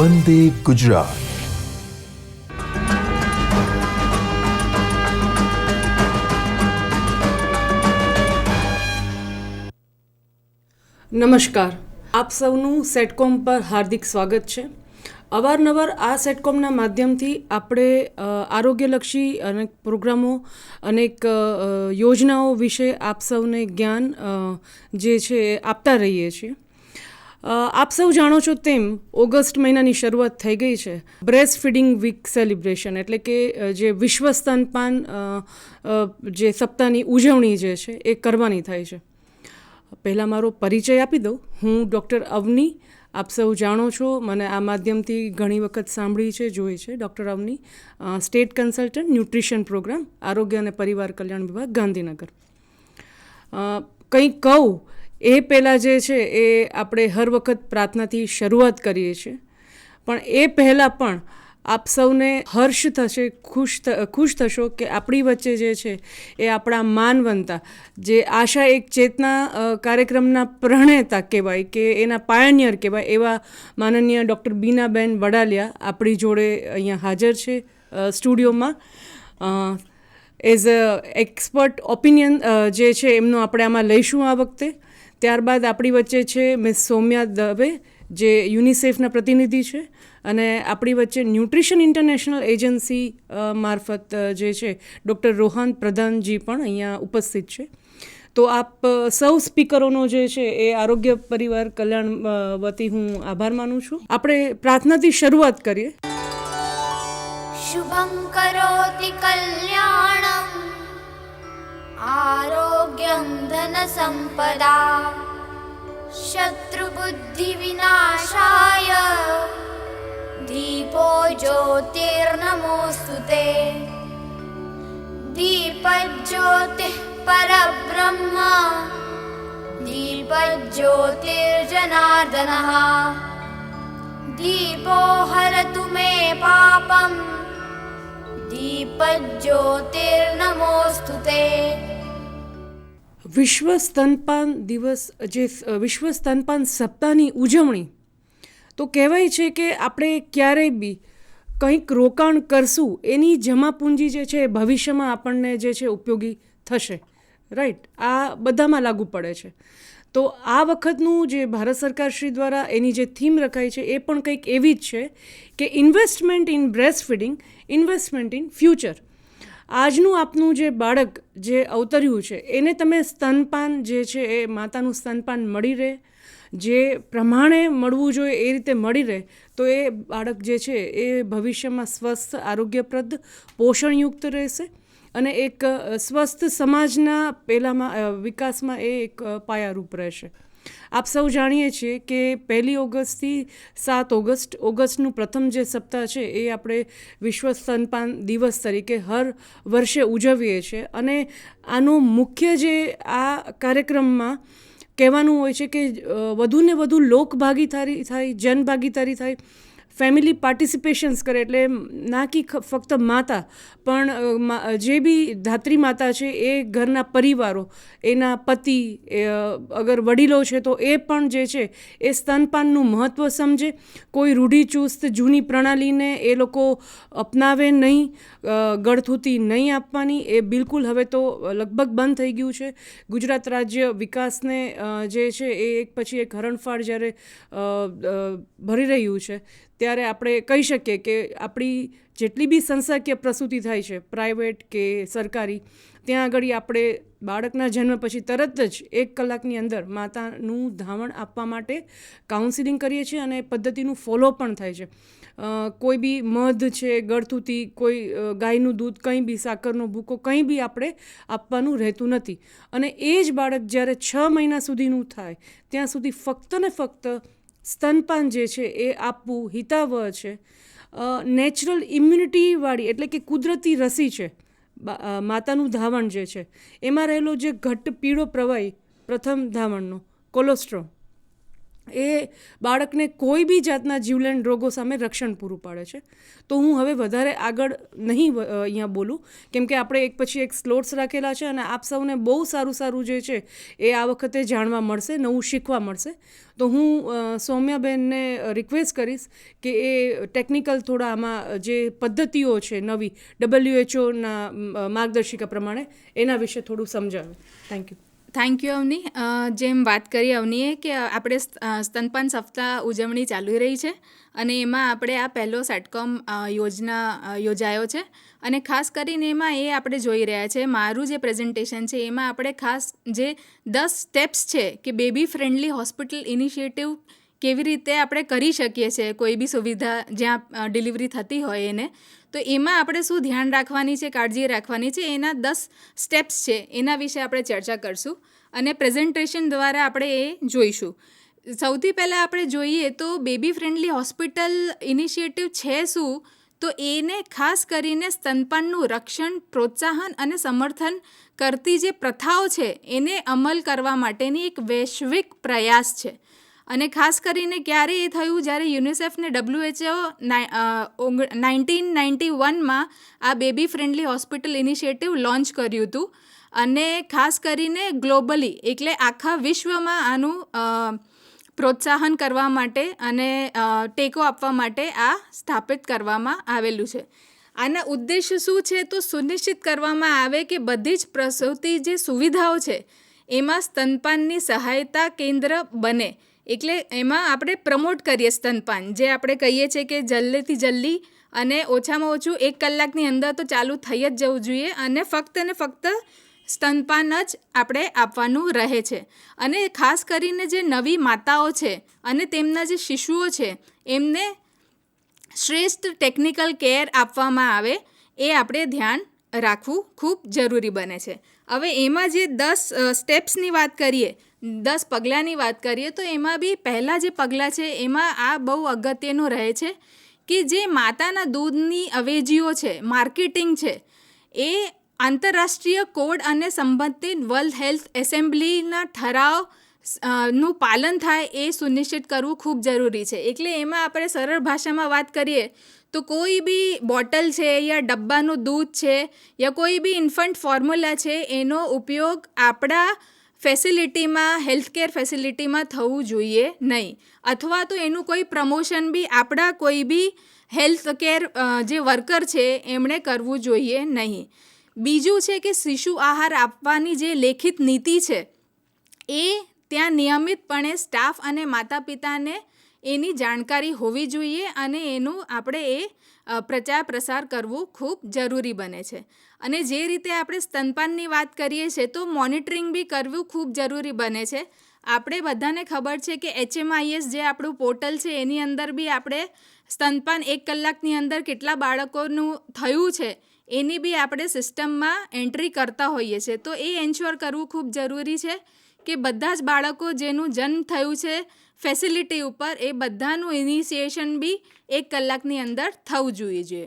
વંદે ગુજરાત. નમસ્કાર, આપ સૌનું સેટકોમ પર હાર્દિક સ્વાગત છે. અવારનવાર આ સેટકોમના માધ્યમથી આપણે આરોગ્યલક્ષી અનેક પ્રોગ્રામો, અનેક યોજનાઓ વિશે આપ સૌને જ્ઞાન જે છે એ આપતા રહીએ છીએ. આપ સૌ જાણો છો તેમ ઓગસ્ટ મહિનાની શરૂઆત થઈ ગઈ છે બ્રેસ્ટ ફીડિંગ વીક સેલિબ્રેશન, એટલે કે જે વિશ્વ સ્તનપાન જે સપ્તાહની ઉજવણી જે છે એ કરવાની થાય છે. પહેલાં મારો પરિચય આપી દઉં. હું ડૉક્ટર અવની, આપ સૌ જાણો છો, મને આ માધ્યમથી ઘણી વખત સાંભળી છે, જોઈ છે. Doctor Avni, state consultant, nutrition program, આરોગ્ય અને પરિવાર કલ્યાણ વિભાગ, ગાંધીનગર. કંઈક કહું એ પહેલાં જે છે એ આપણે હર વખત પ્રાર્થનાથી શરૂઆત કરીએ છીએ, પણ એ પહેલાં પણ આપ સૌને હર્ષ થશે, ખુશ થશો કે આપણી વચ્ચે જે છે એ આપણા માનવંતા, જે આશા એક ચેતના કાર્યક્રમના પ્રણેતા કહેવાય કે એના પાયનિયર કહેવાય એવા માનનીય ડૉક્ટર બીનાબેન વડાલિયા આપણી જોડે અહીંયા હાજર છે સ્ટુડિયોમાં. એઝ અ એક્સપર્ટ ઓપિનિયન જે છે એમનો આપણે આમાં લઈશું આ વખતે. ત્યારબાદ આપણી વચ્ચે છે મિસ સોમ્યા દવે, જે યુનિસેફના પ્રતિનિધિ છે, અને આપણી વચ્ચે ન્યુટ્રિશન ઇન્ટરનેશનલ એજન્સી મારફત જે છે ડૉક્ટર રોહાન પ્રધાનજી પણ અહીંયા ઉપસ્થિત છે. તો આપ સૌ સ્પીકરોનો જે છે એ આરોગ્ય પરિવાર કલ્યાણ વતી હું આભાર માનું છું. આપણે પ્રાર્થનાથી શરૂઆત કરીએ. શુભં કરોતિ કલ્યાણં આરોગ્યં ધન સંપદા શત્રુબુદ્ધિ વિનાશાય દીપો જ્યોતિર્નમોસ્તુતે. દીપજ્યોતિઃ પરબ્રહ્મ દીપજ્યોતિર્જનાર્દનઃ દીપો હરતુ મે પાપમ દીપજ્યોતિર્નમોસ્તુતે. વિશ્વ સ્તનપાન દિવસ, જે વિશ્વ સ્તનપાન સપ્તાહની ઉજવણી, તો કહેવાય છે કે આપણે ક્યારેય બી કંઈક રોકાણ કરશું એની જમાપૂંજી જે છે એ ભવિષ્યમાં આપણને જે છે ઉપયોગી થશે. રાઈટ, આ બધામાં લાગુ પડે છે. તો આ વખતનું જે ભારત સરકાર શ્રી દ્વારા એની જે થીમ રખાઈ છે એ પણ કંઈક એવી જ છે કે investment in breast feeding, investment in future. આજનું આપનું જે બાળક જે અવતર્યું છે એને તમે સ્તનપાન જે છે એ માતાનું સ્તનપાન મળી રહે, જે પ્રમાણે મળવું જોઈએ એ રીતે મળી રહે, તો એ બાળક જે છે એ ભવિષ્યમાં સ્વસ્થ, આરોગ્યપ્રદ, પોષણયુક્ત રહેશે અને એક સ્વસ્થ સમાજના પહેલાંમાં વિકાસમાં એ એક પાયારૂપ રહેશે. આપ સૌ જાણીએ છીએ કે 1 ઓગસ્ટથી 7 ઓગસ્ટનું પ્રથમ જે સપ્તાહ છે એ આપણે વિશ્વ સ્તનપાન દિવસ તરીકે હર વર્ષે ઉજવીએ છીએ. અને આનો મુખ્ય જે આ કાર્યક્રમમાં કહેવાનું હોય છે કે વધુને વધુ લોકભાગીદારી થાય, જનભાગીદારી થાય, ફેમિલી પાર્ટિસિપેશન્સ કરે. એટલે ના કે ફક્ત માતા, પણ જે બી ધાત્રી માતા છે એ ઘરના પરિવારો, એના પતિ, અગર વડીલો છે તો એ પણ જે છે એ સ્તનપાનનું મહત્ત્વ સમજે. કોઈ રૂઢિચુસ્ત જૂની પ્રણાલીને એ લોકો અપનાવે નહીં, ગળથૂથી નહીં આપવાની, એ બિલકુલ હવે તો લગભગ બંધ થઈ ગયું છે. ગુજરાત રાજ્ય વિકાસને જે છે એ એક પછી એક હરણફાળ જ્યારે ભરી રહ્યું છે, ત્યારે આપણે કહી શકીએ કે આપણી જેટલી બી સંસ્થાકીય પ્રસૂતિ થાય છે, પ્રાઇવેટ કે સરકારી, ત્યાં આગળ આપણે બાળકના જન્મ પછી તરત જ 1 કલાકની અંદર માતાનું ધાવણ આપવા માટે કાઉન્સિલિંગ કરીએ છીએ અને પદ્ધતિનું ફોલો પણ થાય છે. કોઈ બી મધ છે, ગળથૂથી, કોઈ ગાયનું દૂધ, કંઈ બી સાકરનો ભૂકો, કંઈ બી આપણે આપવાનું રહેતું નથી. અને એ જ બાળક જ્યારે 6 મહિના સુધીનું થાય ત્યાં સુધી ફક્ત ને ફક્ત સ્તનપાન જે છે એ આપવું હિતાવહ છે. નેચરલ ઇમ્યુનિટીવાળી, એટલે કે કુદરતી રસી છે માતાનું ધાવણ જે છે, એમાં રહેલો જે ઘટ્ટ પીળો પ્રવાહી પ્રથમ ધાવણનો કોલેસ્ટ્રોલ, એ બાળકને કોઈ બી જાતના જીવલેણ રોગો સામે રક્ષણ પૂરું પાડે છે. તો હું હવે વધારે આગળ નહીં અહીંયા બોલું, કેમ કે આપણે એક પછી એક સ્લોટ્સ રાખેલા છે અને આપ સૌને બહુ સારું જે છે એ આ વખતે જાણવા મળશે, નવું શીખવા મળશે. તો હું સૌમ્યાબેનને રિક્વેસ્ટ કરીશ કે એ ટેકનિકલ થોડા આમાં જે પદ્ધતિઓ છે નવી WHO માર્ગદર્શિકા પ્રમાણે એના વિશે થોડું સમજાવે. Thank you. Thank you Avni. જેમ વાત કરી અવનીએ કે આપણે સ્તનપાન સપ્તાહ ઉજવણી ચાલી રહી છે અને એમાં આપણે આ પહેલો સેટકોમ યોજના યોજાયો છે અને ખાસ કરીને એમાં એ આપણે જોઈ રહ્યા છે, મારું જે પ્રેઝન્ટેશન છે એમાં આપણે ખાસ જે 10 સ્ટેપ્સ છે કે બેબી ફ્રેન્ડલી હોસ્પિટલ ઇનિશિયેટિવ કેવી રીતે આપણે કરી શકીએ છીએ કોઈ બી સુવિધા જ્યાં ડિલિવરી થતી હોય એને, તો એમાં આપણે શું ધ્યાન રાખવાની છે, કાળજી રાખવાની છે, એના 10 સ્ટેપ્સ છે એના વિશે આપણે ચર્ચા કરશું અને પ્રેઝન્ટેશન દ્વારા આપણે એ જોઈશું. સૌથી પહેલાં આપણે જોઈએ તો બેબી ફ્રેન્ડલી હોસ્પિટલ ઇનિશિયેટિવ છે શું, તો એને ખાસ કરીને સ્તનપાનનું રક્ષણ, પ્રોત્સાહન અને સમર્થન કરતી જે પ્રથાઓ છે એને અમલ કરવા માટેની એક વૈશ્વિક પ્રયાસ છે. અને ખાસ કરીને ક્યારે એ થયું જ્યારે યુનિસેફ ને WHO 1991માં આ baby friendly hospital initiative launch કર્યું હતું અને ખાસ કરીને ગ્લોબલી એટલે આખા વિશ્વમાં આનું પ્રોત્સાહન કરવા માટે અને ટેકો આપવા માટે આ સ્થાપિત કરવામાં આવેલું છે. આના ઉદ્દેશ્ય શું છે તો સુનિશ્ચિત કરવામાં આવે કે બધી જ પ્રસૂતિ જે સુવિધાઓ છે એમાં સ્તનપાનની સહાયતા કેન્દ્ર બને. એટલે એમાં આપણે પ્રમોટ કરીએ સ્તનપાન, જે આપણે કહીએ છીએ કે જલ્દીથી જલ્દી અને ઓછામાં ઓછું 1 કલાકની અંદર તો ચાલુ થઈ જ જવું જોઈએ અને ફક્ત સ્તનપાન જ આપણે આપવાનું રહે છે. અને ખાસ કરીને જે નવી માતાઓ છે અને તેમના જે શિશુઓ છે એમને શ્રેષ્ઠ ટેકનિકલ કેર આપવામાં આવે એ આપણે ધ્યાન રાખવું ખૂબ જરૂરી બને છે. હવે એમાં જે 10 સ્ટેપ્સની વાત કરીએ, 10 પગલાંની વાત કરીએ તો એમાં બી પહેલાં જે પગલાં છે એમાં આ બહુ અગત્યનું રહે છે કે જે માતાના દૂધની અવેજીઓ છે, માર્કેટિંગ છે, એ આંતરરાષ્ટ્રીય કોડ અને સંબંધિત વર્લ્ડ હેલ્થ એસેમ્બલીના ઠરાવ નું પાલન થાય એ સુનિશ્ચિત કરવું ખૂબ જરૂરી છે. એટલે એમાં આપણે સરળ ભાષામાં વાત કરીએ તો કોઈ બી બોટલ છે યા ડબ્બાનું દૂધ છે યા કોઈ બી ઇન્ફન્ટ ફોર્મ્યુલા છે એનો ઉપયોગ આપણા ફેસિલિટીમાં, હેલ્થકેર ફેસિલિટીમાં થવું જોઈએ નહીં, અથવા તો એનું કોઈ પ્રમોશન બી આપણા કોઈ બી હેલ્થકેર જે વર્કર છે એમણે કરવું જોઈએ નહીં. બીજું છે કે શિશુ આહાર આપવાની જે લેખિત નીતિ છે એ ત્યાં નિયમિતપણે સ્ટાફ અને માતા પિતાને એની જાણકારી હોવી જોઈએ અને એનું આપણે એ પ્રચાર પ્રસાર કરવું ખૂબ જરૂરી બને છે. અને જે રીતે આપણે સ્તનપાનની વાત કરીએ છીએ તો મોનિટરિંગ બી કરવું ખૂબ જરૂરી બને છે. આપણે બધાને ખબર છે કે HMIS જે આપણું પોર્ટલ છે એની અંદર બી આપણે સ્તનપાન 1 કલાકની અંદર કેટલા બાળકોનું થયું છે એની બી આપણે સિસ્ટમમાં એન્ટ્રી કરતા હોઈએ છીએ. તો એ એન્શ્યોર કરવું ખૂબ જરૂરી છે કે બધા જ બાળકો જેનું જન્મ થયું છે ફેસિલિટી ઉપર એ બધાનું ઇનિશિએશન બી 1 કલાકની અંદર થવું જોઈએ.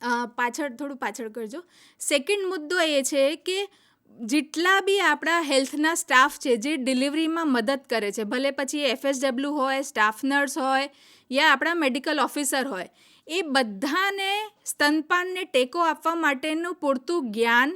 થોડું પાછળ કરજો. સેકન્ડ મુદ્દો એ છે કે જેટલા બી આપણા હેલ્થના સ્ટાફ છે જે ડિલિવરીમાં મદદ કરે છે, ભલે પછી FSW હોય, સ્ટાફ નર્સ હોય યા આપણા મેડિકલ ઓફિસર હોય, એ બધાને સ્તનપાનને ટેકો આપવા માટેનું પૂરતું જ્ઞાન,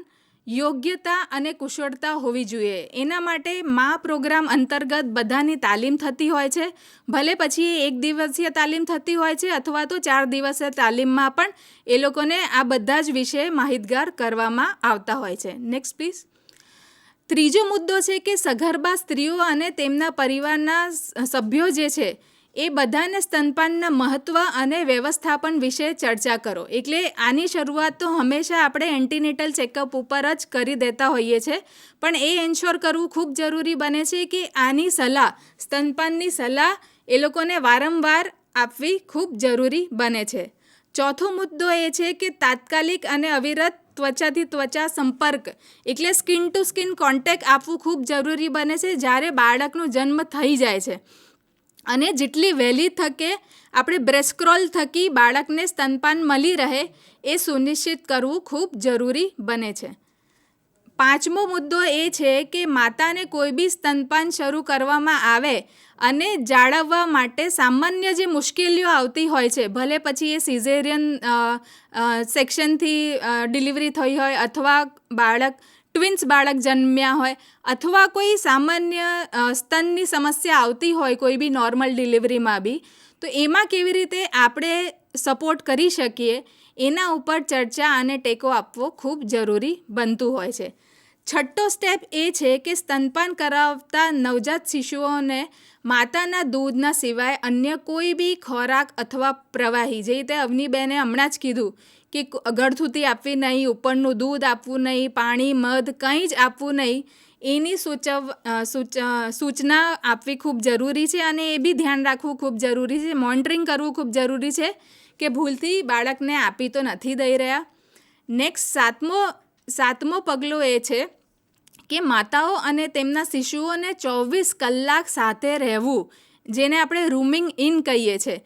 યોગ્યતા અને કુશળતા હોવી જોઈએ. એના માટે મા પ્રોગ્રામ અંતર્ગત બધાની તાલીમ થતી હોય છે, ભલે પછી 1 દિવસીય તાલીમ થતી હોય છે અથવા તો 4 દિવસીય તાલીમમાં પણ એ લોકોને આ બધા જ વિશે માહિતગાર કરવામાં આવતા હોય છે. Next please. ત્રીજો મુદ્દો છે કે સગર્ભા સ્ત્રીઓ અને તેમના પરિવારના સભ્યો જે છે એ બધાને સ્તનપાનના મહત્ત્વ અને વ્યવસ્થાપન વિશે ચર્ચા કરો. એટલે આની શરૂઆત તો હંમેશા આપણે એન્ટીનેટલ ચેકઅપ ઉપર જ કરી દેતા હોઈએ છીએ, પણ એ એન્શ્યોર કરવું ખૂબ જરૂરી બને છે કે આની સલાહ, સ્તનપાનની સલાહ એ લોકોને વારંવાર આપવી ખૂબ જરૂરી બને છે. ચોથો મુદ્દો એ છે કે તાત્કાલિક અને અવિરત ત્વચાથી ત્વચા સંપર્ક એટલે સ્કિન ટુ સ્કિન કોન્ટેક્ટ આપવું ખૂબ જરૂરી બને છે જ્યારે બાળકનો જન્મ થઈ જાય છે. અને જેટલી વહેલી તકે આપણે બ્રેસ્ક્રોલ થકી બાળકને સ્તનપાન મળી રહે એ સુનિશ્ચિત કરવું ખૂબ જરૂરી બને છે. પાંચમો મુદ્દો એ છે કે માતાને કોઈ બી સ્તનપાન શરૂ કરવામાં આવે અને જાળવવા માટે સામાન્ય જે મુશ્કેલીઓ આવતી હોય છે, ભલે પછી એ સિઝેરિયન સેક્શનથી ડિલિવરી થઈ હોય અથવા ટ્વિન્સ બાળક જન્મ્યા હોય અથવા કોઈ સામાન્ય સ્તનની સમસ્યા આવતી હોય કોઈ બી નોર્મલ ડિલિવરીમાં બી, તો એમાં કેવી રીતે આપણે સપોર્ટ કરી શકીએ એના ઉપર ચર્ચા અને ટેકો આપવો ખૂબ જરૂરી બનતું હોય છે. છઠ્ઠો સ્ટેપ એ છે કે સ્તનપાન કરાવતા નવજાત શિશુઓને માતાના દૂધના સિવાય અન્ય કોઈ બી ખોરાક અથવા પ્રવાહી, જે રીતે અવનીબેને હમણાં જ કીધું કે ગળથૂથી આપવી નહીં, ઉપરનું દૂધ આપવું નહીં, પાણી મધ કંઈ જ આપવું નહીં, એની સૂચના આપવી ખૂબ જરૂરી છે અને એ બી ધ્યાન રાખવું ખૂબ જરૂરી છે, મોનિટરિંગ કરવું ખૂબ જરૂરી છે કે ભૂલથી બાળકને આપી તો નથી દઈ રહ્યા. નેક્સ્ટ સાતમો પગલું એ છે કે માતાઓ અને તેમના શિશુઓને 24 કલાક સાથે રહેવું, જેને આપણે રૂમિંગ ઇન કહીએ છીએ,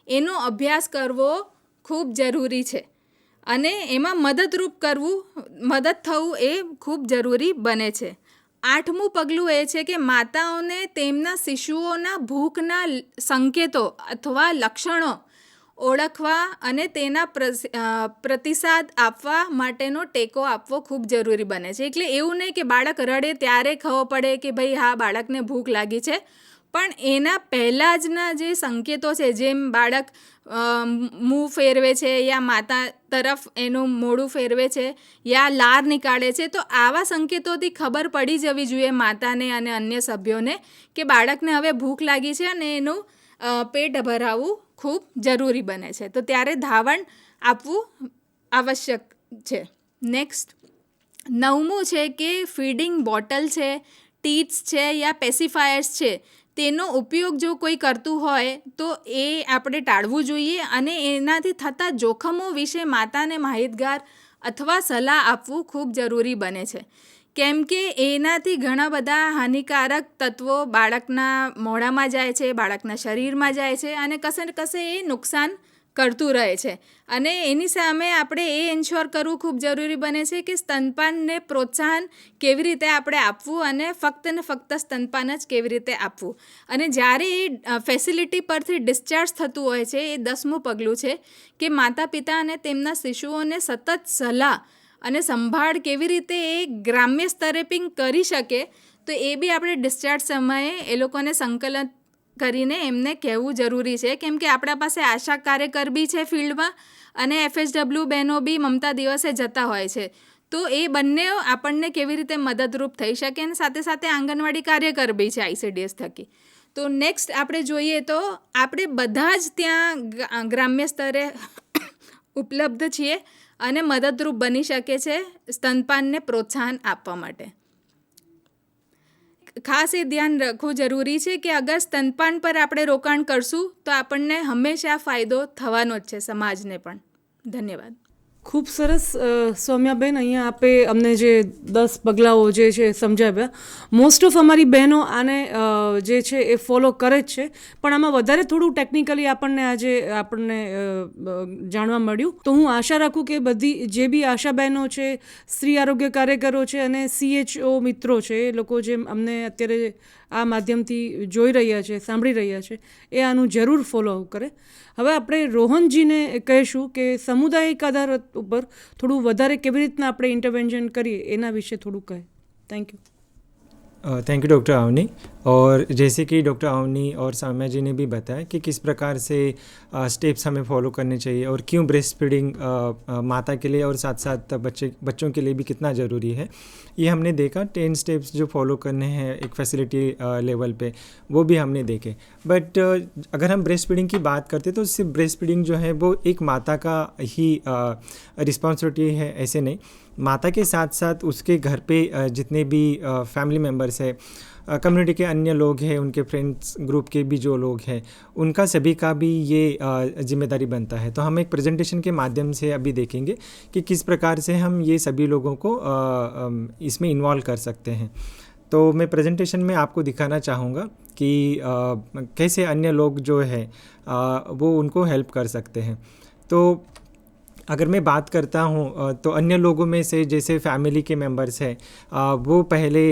એનો અભ્યાસ કરવો ખૂબ જરૂરી છે અને એમાં મદદ થવું એ ખૂબ જરૂરી બને છે. 8મું પગલું એ છે કે માતાઓને તેમના શિશુઓના ભૂખના સંકેતો અથવા લક્ષણો ઓળખવા અને તેના પ્રતિસાદ આપવા માટેનો ટેકો આપવો ખૂબ જરૂરી બને છે. એટલે એવું નહીં કે બાળક રડે ત્યારે ખબર પડે કે ભાઈ હા બાળકને ભૂખ લાગી છે, પણ એના પહેલાં જના જે સંકેતો છે, જેમ બાળક મું ફેરવે છે યા માતા તરફ એનું મોઢું ફેરવે છે યા લાર નીકાળે છે, તો આવા સંકેતોથી ખબર પડી જવી જોઈએ માતાને અને અન્ય સભ્યોને કે બાળકને હવે ભૂખ લાગી છે અને એનું પેટ ભરાવવું ખૂબ જરૂરી બને છે, તો ત્યારે ધાવણ આપવું આવશ્યક છે. નેક્સ્ટ 9મું છે કે ફીડિંગ બોટલ છે, ટીથ્સ છે યા પેસિફાયર્સ છે, તેનો ઉપયોગ જો કોઈ કરતું હોય તો એ આપણે ટાળવું જોઈએ અને એનાથી થતા જોખમો વિશે માતાને માહિતગાર અથવા સલાહ આપવું ખૂબ જરૂરી બને છે, કેમ કે એનાથી ઘણા બધા હાનિકારક તત્વો બાળકના મોઢામાં જાય છે, બાળકના શરીરમાં જાય છે અને કશે ને કશે એ નુકસાન કરતું રહે છે. અને એની સામે આપણે એ એન્શ્યોર કરવું ખૂબ જરૂરી બને છે કે સ્તનપાનને પ્રોત્સાહન કેવી રીતે આપણે આપવું અને ફક્ત ને ફક્ત સ્તનપાન જ કેવી રીતે આપવું. અને જ્યારે એ ફેસિલિટી પરથી ડિસ્ચાર્જ થતું હોય છે, એ 10મું પગલું છે કે માતા પિતા અને તેમના શિશુઓને સતત સલાહ અને સંભાળ કેવી રીતે એ ગ્રામ્ય સ્તરે પણ કરી શકે, તો એ બી આપણે ડિસ્ચાર્જ સમયે એ લોકોને સંકલન કરીને એમને કહેવું જરૂરી છે, કેમ કે આપણા પાસે આશા કાર્યકર બી છે ફિલ્ડમાં અને FHW બહેનો બી મમતા દિવસે જતા હોય છે, તો એ બંને આપણને કેવી રીતે મદદરૂપ થઈ શકે અને સાથે સાથે આંગણવાડી કાર્યકર બી છે ICDS થકી. તો નેક્સ્ટ આપણે જોઈએ તો આપણે બધા જ ત્યાં ગ્રામ્ય સ્તરે ઉપલબ્ધ છીએ અને મદદરૂપ બની શકે છે સ્તનપાનને પ્રોત્સાહન આપવા માટે. ખાસ એ ધ્યાન રાખવું જરૂરી છે કે અગર સ્તનપાન પર આપણે રોકાણ કરશું તો આપણને હંમેશા ફાયદો થવાનો જ છે, સમાજને પણ. ધન્યવાદ. ખૂબ સરસ સૌમ્યાબેન, અહીંયા આપે અમને જે 10 પગલાઓ જે છે સમજાવ્યા. મોસ્ટ ઓફ અમારી બહેનો આને જે છે એ ફોલો કરે જ છે, પણ આમાં વધારે થોડું ટેકનિકલી આજે આપણને જાણવા મળ્યું. તો હું આશા રાખું કે બધી જે બી આશા બહેનો છે, સ્ત્રી આરોગ્ય કાર્યકરો છે અને CHO મિત્રો છે, એ લોકો જે અમને અત્યારે આ માધ્યમથી જોઈ રહ્યા છે, સાંભળી રહ્યા છે, એ આનું જરૂર ફોલો કરે. હવે આપણે રોહનજીને કહીશું કે સામુદાયિક આધાર ઉપર થોડું વધારે કેવી રીતના આપણે ઇન્ટરવેન્શન કરીએ એના વિશે થોડું કહે. Thank you. Thank you doctor Avni. और जैसे कि डॉक्टर अवनी और सौम्या जी ने भी बताया कि किस प्रकार से स्टेप्स हमें फॉलो करने चाहिए और क्यों ब्रेस्ट फीडिंग माता के लिए और साथ साथ बच्चों के लिए भी कितना ज़रूरी है, ये हमने देखा. 10 स्टेप्स जो फॉलो करने हैं एक फैसिलिटी लेवल पे, वो भी हमने देखे. बट अगर हम ब्रेस्ट फीडिंग की बात करते तो सिर्फ ब्रेस्ट फीडिंग जो है वो एक माता का ही रिस्पॉन्सिबिलिटी है, ऐसे नहीं. माता के साथ साथ उसके घर पे जितने भी फैमिली मेम्बर्स हैं, कम्युनिटी के अन्य लोग हैं, उनके फ्रेंड्स ग्रुप के भी जो लोग हैं, उनका सभी का भी ये जिम्मेदारी बनता है. तो हम एक प्रेजेंटेशन के माध्यम से अभी देखेंगे कि किस प्रकार से हम ये सभी लोगों को इसमें इन्वॉल्व कर सकते हैं. तो मैं प्रेजेंटेशन में आपको दिखाना चाहूँगा कि कैसे अन्य लोग जो है वो उनको हेल्प कर सकते हैं. तो अगर मैं बात करता हूँ तो अन्य लोगों में से जैसे फैमिली के मेंबर्स हैं वो पहले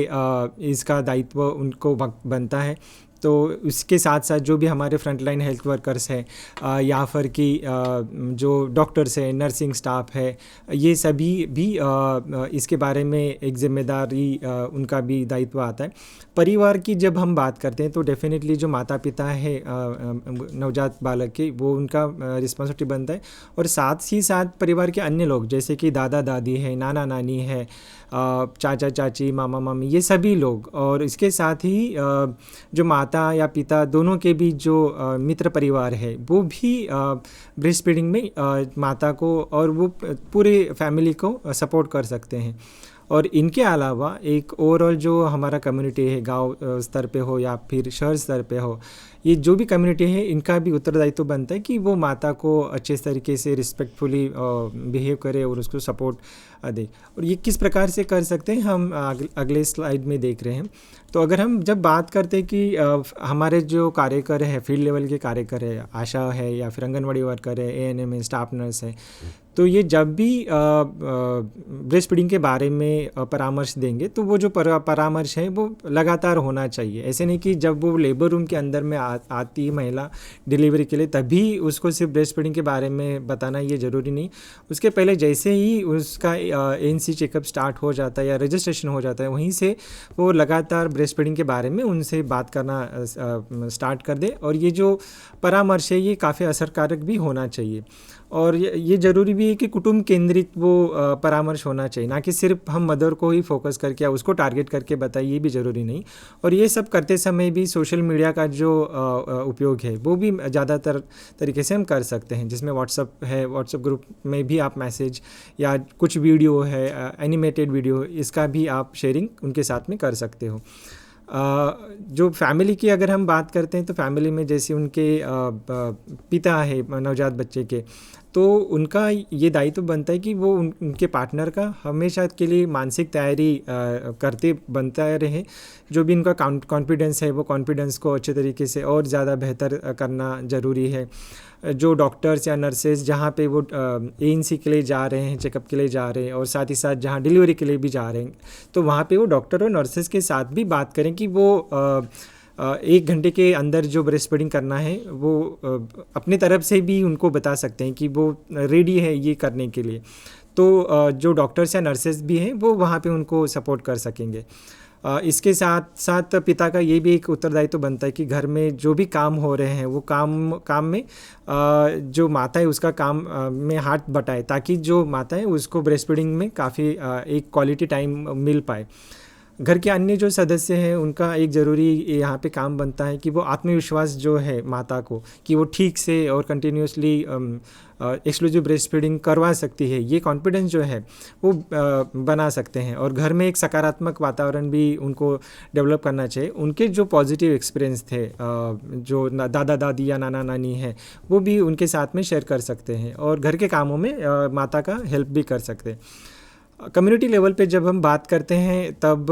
इसका दायित्व उनको बनता है। तो उसके साथ साथ जो भी हमारे फ्रंटलाइन हेल्थ वर्कर्स हैं या फिर कि जो डॉक्टर्स हैं, नर्सिंग स्टाफ है, ये सभी भी इसके बारे में एक जिम्मेदारी उनका भी दायित्व आता है। परिवार की जब हम बात करते हैं तो डेफिनेटली जो माता पिता है नवजात बालक के, वो उनका रिस्पॉन्सिबिलिटी बनता है। और साथ ही साथ परिवार के अन्य लोग जैसे कि दादा दादी है, नाना नानी है, चाचा चाची, मामा मामी, ये सभी लोग, और इसके साथ ही जो माता या पिता दोनों के भी जो मित्र परिवार है वो भी ब्रेस्ट फीडिंग में माता को और वो पूरे फैमिली को सपोर्ट कर सकते हैं। और इनके अलावा एक ओवरऑल जो हमारा कम्युनिटी है, गांव स्तर पे हो या फिर शहर स्तर पे हो, ये जो भी कम्युनिटी है इनका भी उत्तरदायित्व बनता है कि वो माता को अच्छे तरीके से रिस्पेक्टफुली बिहेव करे और उसको सपोर्ट दे। और ये किस प्रकार से कर सकते हैं हम अगले स्लाइड में देख रहे हैं। तो अगर हम जब बात करते हैं कि हमारे जो कार्यकर हैं, फील्ड लेवल के कार्यकर है, आशा है या फिर आंगनवाड़ी वर्कर है, एएनएम है, स्टाफ नर्स है, तो ये जब भी ब्रेस्ट फीडिंग के बारे में परामर्श देंगे तो वो जो परामर्श है वो लगातार होना चाहिए। ऐसे नहीं कि जब वो लेबर रूम के अंदर में आती है महिला डिलीवरी के लिए तभी उसको सिर्फ ब्रेस्ट फीडिंग के बारे में बताना, ये ज़रूरी नहीं। उसके पहले जैसे ही उसका एएनसी चेकअप स्टार्ट हो जाता है या रजिस्ट्रेशन हो जाता है, वहीं से वो लगातार ब्रेस्ट फीडिंग के बारे में उनसे बात करना स्टार्ट कर दे। और ये जो परामर्श है ये काफ़ी असरकारक भी होना चाहिए। और ये ज़रूरी भी है कि कुटुंब केंद्रित वो परामर्श होना चाहिए, ना कि सिर्फ हम मदर को ही फोकस करके या उसको टारगेट करके बताइए, ये भी ज़रूरी नहीं। और ये सब करते समय भी सोशल मीडिया का जो उपयोग है वो भी ज़्यादातर तरीके से हम कर सकते हैं, जिसमें व्हाट्सअप है, व्हाट्सअप ग्रुप में भी आप मैसेज या कुछ वीडियो है, एनिमेटेड वीडियो, इसका भी आप शेयरिंग उनके साथ में कर सकते हो। जो फैमिली की अगर हम बात करते हैं तो फैमिली में जैसे उनके पिता है नवजात बच्चे के, तो उनका ये दायित्व बनता है कि वो उनके पार्टनर का हमेशा के लिए मानसिक तैयारी करते बनता रहे। जो भी उनका कॉन्फिडेंस है वो कॉन्फिडेंस को अच्छे तरीके से और ज़्यादा बेहतर करना ज़रूरी है। जो डॉक्टर्स या नर्सेज जहाँ पे वो एएनसी के लिए जा रहे हैं, चेकअप के लिए जा रहे हैं, और साथ ही साथ जहाँ डिलीवरी के लिए भी जा रहे हैं, तो वहाँ पे वो डॉक्टर और नर्सेज के साथ भी बात करें कि वो 1 घंटे के अंदर जो ब्रेस्ट फीडिंग करना है वो अपनी तरफ से भी उनको बता सकते हैं कि वो रेडी है ये करने के लिए। तो जो डॉक्टर्स या नर्सेज भी हैं वो वहाँ पे उनको सपोर्ट कर सकेंगे। इसके साथ साथ पिता का ये भी एक उत्तरदायित्व बनता है कि घर में जो भी काम हो रहे हैं वो काम में जो माता है उसका काम में हाथ बटाए, ताकि जो माता है उसको ब्रेस्ट फीडिंग में काफ़ी एक क्वालिटी टाइम मिल पाए। घर के अन्य जो सदस्य हैं उनका एक ज़रूरी यहाँ पे काम बनता है कि वो आत्मविश्वास जो है माता को कि वो ठीक से और कंटिन्यूसली एक्सक्लूसिव ब्रेस्ट फीडिंग करवा सकती है, ये कॉन्फिडेंस जो है वो बना सकते हैं। और घर में एक सकारात्मक वातावरण भी उनको डेवलप करना चाहिए। उनके जो पॉजिटिव एक्सपीरियंस थे जो दादा दादी या नाना नानी है वो भी उनके साथ में शेयर कर सकते हैं और घर के कामों में माता का हेल्प भी कर सकते हैं। कम्युनिटी लेवल पे जब हम बात करते हैं तब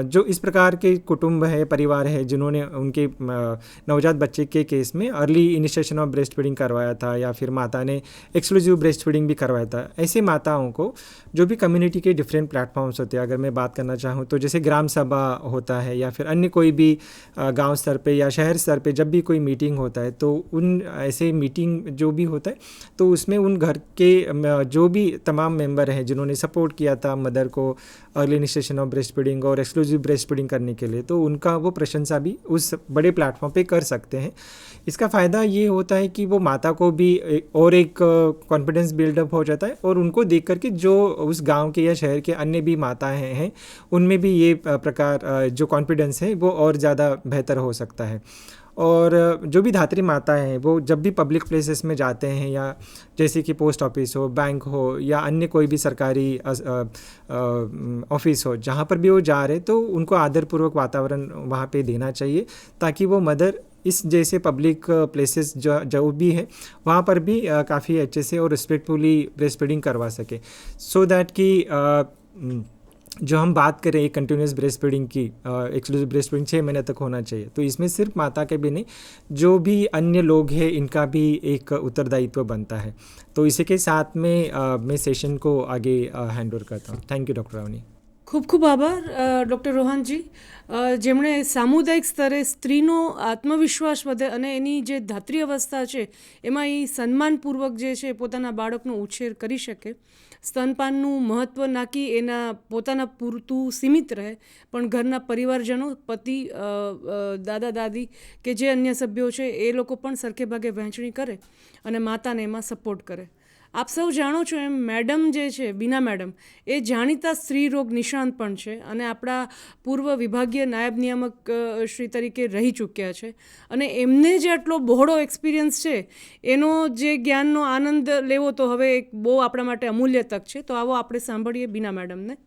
जो इस प्रकार के कुटुंब है, परिवार है जिन्होंने उनके नवजात बच्चे के केस में early initiation of breast feeding करवाया था या फिर माता ने एक्सक्लूसिव ब्रेस्ट फीडिंग भी करवाया था, ऐसे माताओं को जो भी कम्युनिटी के डिफरेंट प्लेटफॉर्म्स होते हैं, अगर मैं बात करना चाहूँ तो जैसे ग्राम सभा होता है या फिर अन्य कोई भी गाँव स्तर पर या शहर स्तर पर जब भी कोई मीटिंग होता है, तो उन ऐसे मीटिंग जो भी होता है तो उसमें उन घर के जो भी तमाम मेंबर हैं जिन्होंने सपोर्ट किया था मदर को early initiation of breast feeding और एक्सक्लूसिव ब्रेस्ट फीडिंग करने के लिए, तो उनका वो प्रशंसा भी उस बड़े प्लेटफॉर्म पे कर सकते हैं। इसका फ़ायदा ये होता है कि वो माता को भी और एक कॉन्फिडेंस बिल्डअप हो जाता है और उनको देख करके जो उस गांव के या शहर के अन्य भी माताएं हैं उनमें भी ये प्रकार जो कॉन्फिडेंस है वो और ज़्यादा बेहतर हो सकता है। और जो भी धात्री माताएं हैं वो जब भी पब्लिक प्लेसेस में जाते हैं या जैसे कि पोस्ट ऑफिस हो, बैंक हो या अन्य कोई भी सरकारी ऑफिस हो, जहाँ पर भी वो जा रहे तो उनको आदरपूर्वक वातावरण वहाँ पे देना चाहिए, ताकि वो मदर इस जैसे पब्लिक प्लेसेस जो भी है वहाँ पर भी काफ़ी अच्छे से और रिस्पेक्टफुली ब्रेस्ट फीडिंग करवा सके, सो दैट कि जो हम बात करें एक कंटिन्यूस ब्रेस्ट फीडिंग की, एक्सक्लूसिव ब्रेस्ट फीडिंग 6 महीने तक होना चाहिए, तो इसमें सिर्फ माता के भी नहीं, जो भी अन्य लोग हैं इनका भी एक उत्तरदायित्व बनता है. तो इसी के साथ में मैं सेशन को आगे हैंड ओवर करता हूँ. Thank you doctor Avni. ખૂબ ખૂબ આભાર ડૉક્ટર રોહાનજી, જેમણે સામુદાયિક સ્તરે સ્ત્રીનો આત્મવિશ્વાસ વધે અને એની જે ધાત્રી અવસ્થા છે એમાં એ સન્માનપૂર્વક જે છે પોતાના બાળકનો ઉછેર કરી શકે. સ્તનપાનનું મહત્ત્વ નાકી એના પોતાના પૂરતું સીમિત રહે, પણ ઘરના પરિવારજનો, પતિ, દાદા દાદી કે જે અન્ય સભ્યો છે એ લોકો પણ સરખે ભાગે વહેંચણી કરે અને માતાને એમાં સપોર્ટ કરે. આપ સૌ જાણો છો એમ મેડમ જે છે, બીના મેડમ, એ જાણીતા સ્ત્રી રોગ નિષ્ણાંત પણ છે અને આપણા પૂર્વ વિભાગીય નાયબ નિયામક શ્રી તરીકે રહી ચૂક્યા છે અને એમને જે આટલો બહોળો એક્સપિરિયન્સ છે એનો જે જ્ઞાનનો આનંદ લેવો તો હવે એક બહુ આપણા માટે અમૂલ્ય તક છે. તો આવો આપણે સાંભળીએ બીના મેડમને.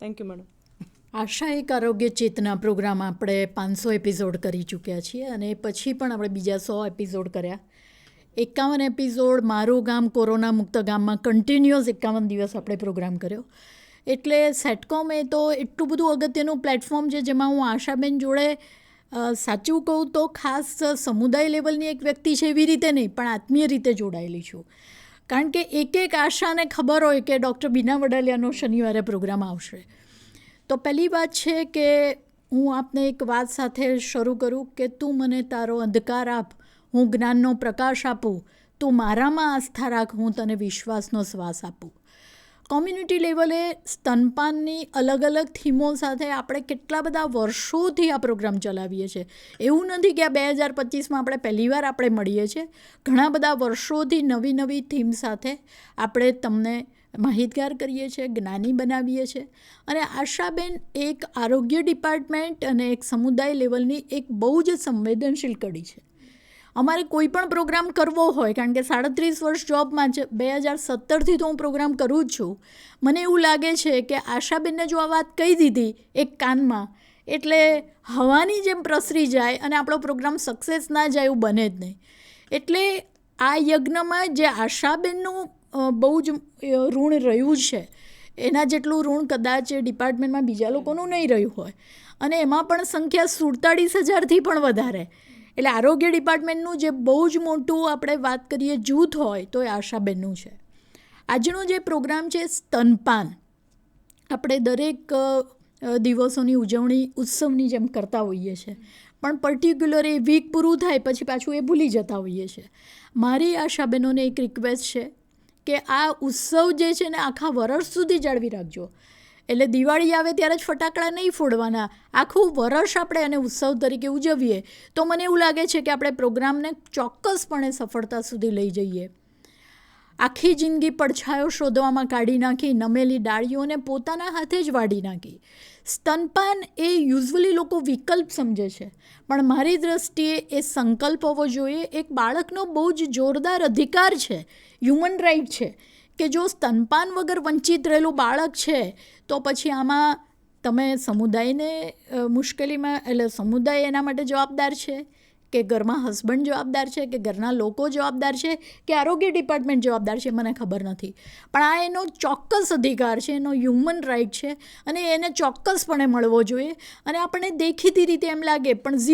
Thank you madam. આશા એક આરોગ્ય ચેતના પ્રોગ્રામ આપણે 500 એપિસોડ કરી ચૂક્યા છીએ અને પછી પણ આપણે બીજા 100 એપિસોડ કર્યા. 51 એપિસોડ મારું ગામ કોરોના મુક્ત ગામમાં કન્ટિન્યુઅસ 51 દિવસ આપણે પ્રોગ્રામ કર્યો. એટલે સેટકોમ એ તો એટલું બધું અગત્યનું પ્લેટફોર્મ છે જેમાં હું આશાબેન જોડે સાચું કહું તો ખાસ સમુદાય લેવલની એક વ્યક્તિ છે એવી રીતે નહીં, પણ આત્મીય રીતે જોડાયેલી છું. કારણ કે એક આશાને ખબર હોય કે ડૉક્ટર બીના વડાલિયાનો શનિવારે પ્રોગ્રામ આવશે. તો પહેલી વાત છે કે હું આપને એક વાત સાથે શરૂ કરું કે તું મને તારો અંધકાર આપ, હું જ્ઞાનનો પ્રકાશ આપું, તું મારામાં આસ્થા રાખ, હું તને વિશ્વાસનો શ્વાસ આપું. કોમ્યુનિટી લેવલે સ્તનપાનની અલગ અલગ થીમો સાથે આપણે કેટલા બધા વર્ષોથી આ પ્રોગ્રામ ચલાવીએ છીએ. એવું નથી કે આ 2025માં આપણે પહેલીવાર આપણે મળીએ છીએ. ઘણા બધા વર્ષોથી નવી નવી થીમ સાથે આપણે તમને માહિતગાર કરીએ છીએ, જ્ઞાની બનાવીએ છીએ. અને આશાબેન એક આરોગ્ય ડિપાર્ટમેન્ટ અને એક સમુદાય લેવલની એક બહુ જ સંવેદનશીલ કડી છે. અમારે કોઈ પણ પ્રોગ્રામ કરવો હોય, કારણ કે 37 વર્ષ જોબમાં છે, 2017થી તો હું પ્રોગ્રામ કરું જ છું, મને એવું લાગે છે કે આશાબેનને જો આ વાત કહી દીધી એક કાનમાં એટલે હવાની જેમ પ્રસરી જાય અને આપણો પ્રોગ્રામ સક્સેસ ના જાય એવું બને જ નહીં. એટલે આ યજ્ઞમાં જે આશાબેનનું બહુ જ ઋણ રહ્યું છે એના જેટલું ઋણ કદાચ ડિપાર્ટમેન્ટમાં બીજા લોકોનું નહીં રહ્યું હોય. અને એમાં પણ સંખ્યા 47,000થી પણ વધારે. એટલે આરોગ્ય ડિપાર્ટમેન્ટનું જે બહુ જ મોટું આપણે વાત કરીએ જૂથ હોય તો એ આશાબેનનું છે. આજનો જે પ્રોગ્રામ છે સ્તનપાન, આપણે દરેક દિવસોની ઉજવણી ઉત્સવની જેમ કરતા હોઈએ છીએ, પણ પર્ટિક્યુલર એ વીક પૂરું થાય પછી પાછું એ ભૂલી જતા હોઈએ છીએ. મારી આશાબેનોને એક રિક્વેસ્ટ છે કે આ ઉત્સવ જે છે ને આખા વર્ષ સુધી જાળવી રાખજો. એટલે દિવાળી આવે ત્યારે જ ફટાકડા નહીં ફોડવાના, આખું વર્ષ આપણે એને ઉત્સવ તરીકે ઉજવીએ તો મને એવું લાગે છે કે આપણે પ્રોગ્રામને ચોક્કસપણે સફળતા સુધી લઈ જઈએ. આખી જિંદગી પડછાયો શોધવામાં કાઢી નાખી, નમેલી ડાળીઓને પોતાના હાથે જ વાઢી નાખી. સ્તનપાન એ યુઝ્યુઅલી લોકો વિકલ્પ સમજે છે, પણ મારી દૃષ્ટિએ એ સંકલ્પ હોવો જોઈએ. એક બાળકનો બહુ જ જોરદાર અધિકાર છે, હ્યુમન રાઇટ છે કે જો સ્તનપાન વગર વંચિત રહેલું બાળક છે તો પછી આમાં તમે સમુદાયને મુશ્કેલીમાં, એટલે સમુદાય એના માટે જવાબદાર છે કે ઘરમાં હસબન્ડ જવાબદાર છે કે ઘરના લોકો જવાબદાર છે કે આરોગ્ય ડિપાર્ટમેન્ટ જવાબદાર છે, મને ખબર નથી. પણ આ એનો ચોક્કસ અધિકાર છે, એનો હ્યુમન રાઇટ છે અને એને ચોક્કસપણે મળવો જોઈએ. અને આપણને દેખીતી રીતે એમ લાગે પણ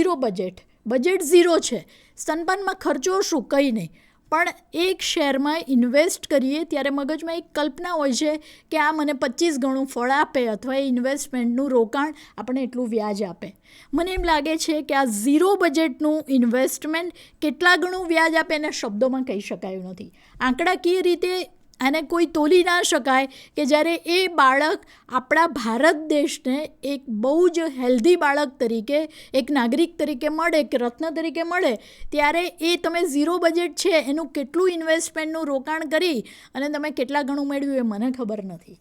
બજેટ ઝીરો છે, સ્તનપાનમાં ખર્ચો શું, કંઈ નહીં. પણ એક શેરમાં ઇન્વેસ્ટ કરીએ ત્યારે મગજમાં એક કલ્પના હોય છે કે આ મને 25 ગણું ફળ આપે અથવા એ ઇન્વેસ્ટમેન્ટનું રોકાણ આપણે એટલું વ્યાજ આપે. મને એમ લાગે છે કે આ ઝીરો બજેટનું ઇન્વેસ્ટમેન્ટ કેટલા ગણું વ્યાજ આપે એને શબ્દોમાં કહી શકાયું નથી. આંકડાકીય રીતે આને કોઈ તોલી ના શકાય કે જ્યારે એ બાળક આપણા ભારત દેશને એક બહુ જ હેલ્ધી બાળક તરીકે, એક નાગરિક તરીકે મળે, કે રત્ન તરીકે મળે, ત્યારે એ તમે ઝીરો બજેટ છે એનું કેટલું ઇન્વેસ્ટમેન્ટનું રોકાણ કરી અને તમે કેટલા ગણું મેળવ્યું એ મને ખબર નથી.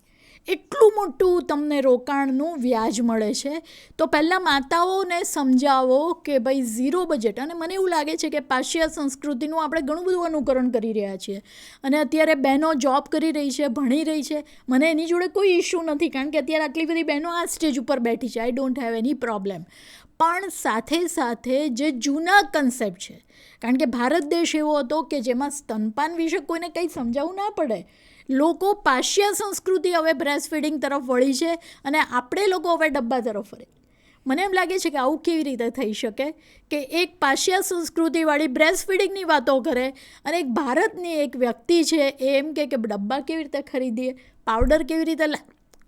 એટલું મોટું તમને રોકાણનું વ્યાજ મળે છે. તો પહેલાં માતાઓને સમજાવો કે ભાઈ ઝીરો બજેટ. અને મને એવું લાગે છે કે પાશ્ચાત્ય સંસ્કૃતિનું આપણે ઘણું બધું અનુકરણ કરી રહ્યા છીએ અને અત્યારે બહેનો જોબ કરી રહી છે, ભણી રહી છે. મને એની જોડે કોઈ ઇશ્યુ નથી, કારણ કે અત્યારે આટલી બધી બહેનો આ સ્ટેજ ઉપર બેઠી છે. I don't have any problem. પણ સાથે સાથે જે જૂના કન્સેપ્ટ છે, કારણ કે ભારત દેશ એવો હતો કે જેમાં સ્તનપાન વિશે કોઈને કંઈ સમજાવવું ના પડે. લોકો પાશ્ય સંસ્કૃતિ હવે બ્રેસ્ટ ફીડિંગ તરફ વળી છે અને આપણે લોકો હવે ડબ્બા તરફ વળે. મને એમ લાગે છે કે આવું કેવી રીતે થઈ શકે કે એક પાશ્ય સંસ્કૃતિવાળી બ્રેસ્ટ ફીડિંગની વાતો કરે અને એક ભારતની એક વ્યક્તિ છે એ એમ કે ડબ્બા કેવી રીતે ખરીદીએ, પાવડર કેવી રીતે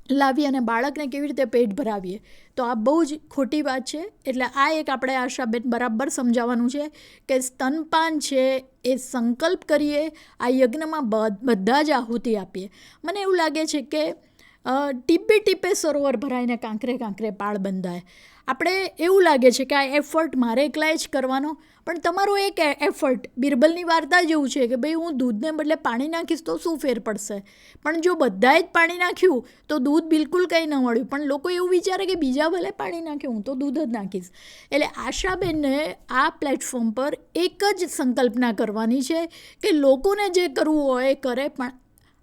લાવીએ અને બાળકને કેવી રીતે પેટ ભરાવીએ. તો આ બહુ જ ખોટી વાત છે. એટલે આ એક આપણે આશાબેન બરાબર સમજાવવાનું છે કે સ્તનપાન છે એ સંકલ્પ કરીએ, આ યજ્ઞમાં બધા જ આહુતિ આપીએ. મને એવું લાગે છે કે ટીપે ટીપે સરોવર ભરાઈને કાંકરે કાંકરે પાળ બંધાય. આપણે એવું લાગે છે કે આ એફર્ટ મારે એકલાએ જ કરવાનો, પણ તમારો એક એફર્ટ બિરબલની વાર્તા જેવું છે કે ભાઈ હું દૂધને બદલે પાણી નાખીશ તો શું ફેર પડશે, પણ જો બધાએ જ પાણી નાખ્યું તો દૂધ બિલકુલ કંઈ ન મળ્યું. પણ લોકો એવું વિચારે કે બીજા ભલે પાણી નાખ્યું, હું તો દૂધ જ નાખીશ. એટલે આશાબેનને આ પ્લેટફોર્મ પર એક જ સંકલ્પના કરવાની છે કે લોકોને જે કરવું હોય એ કરે, પણ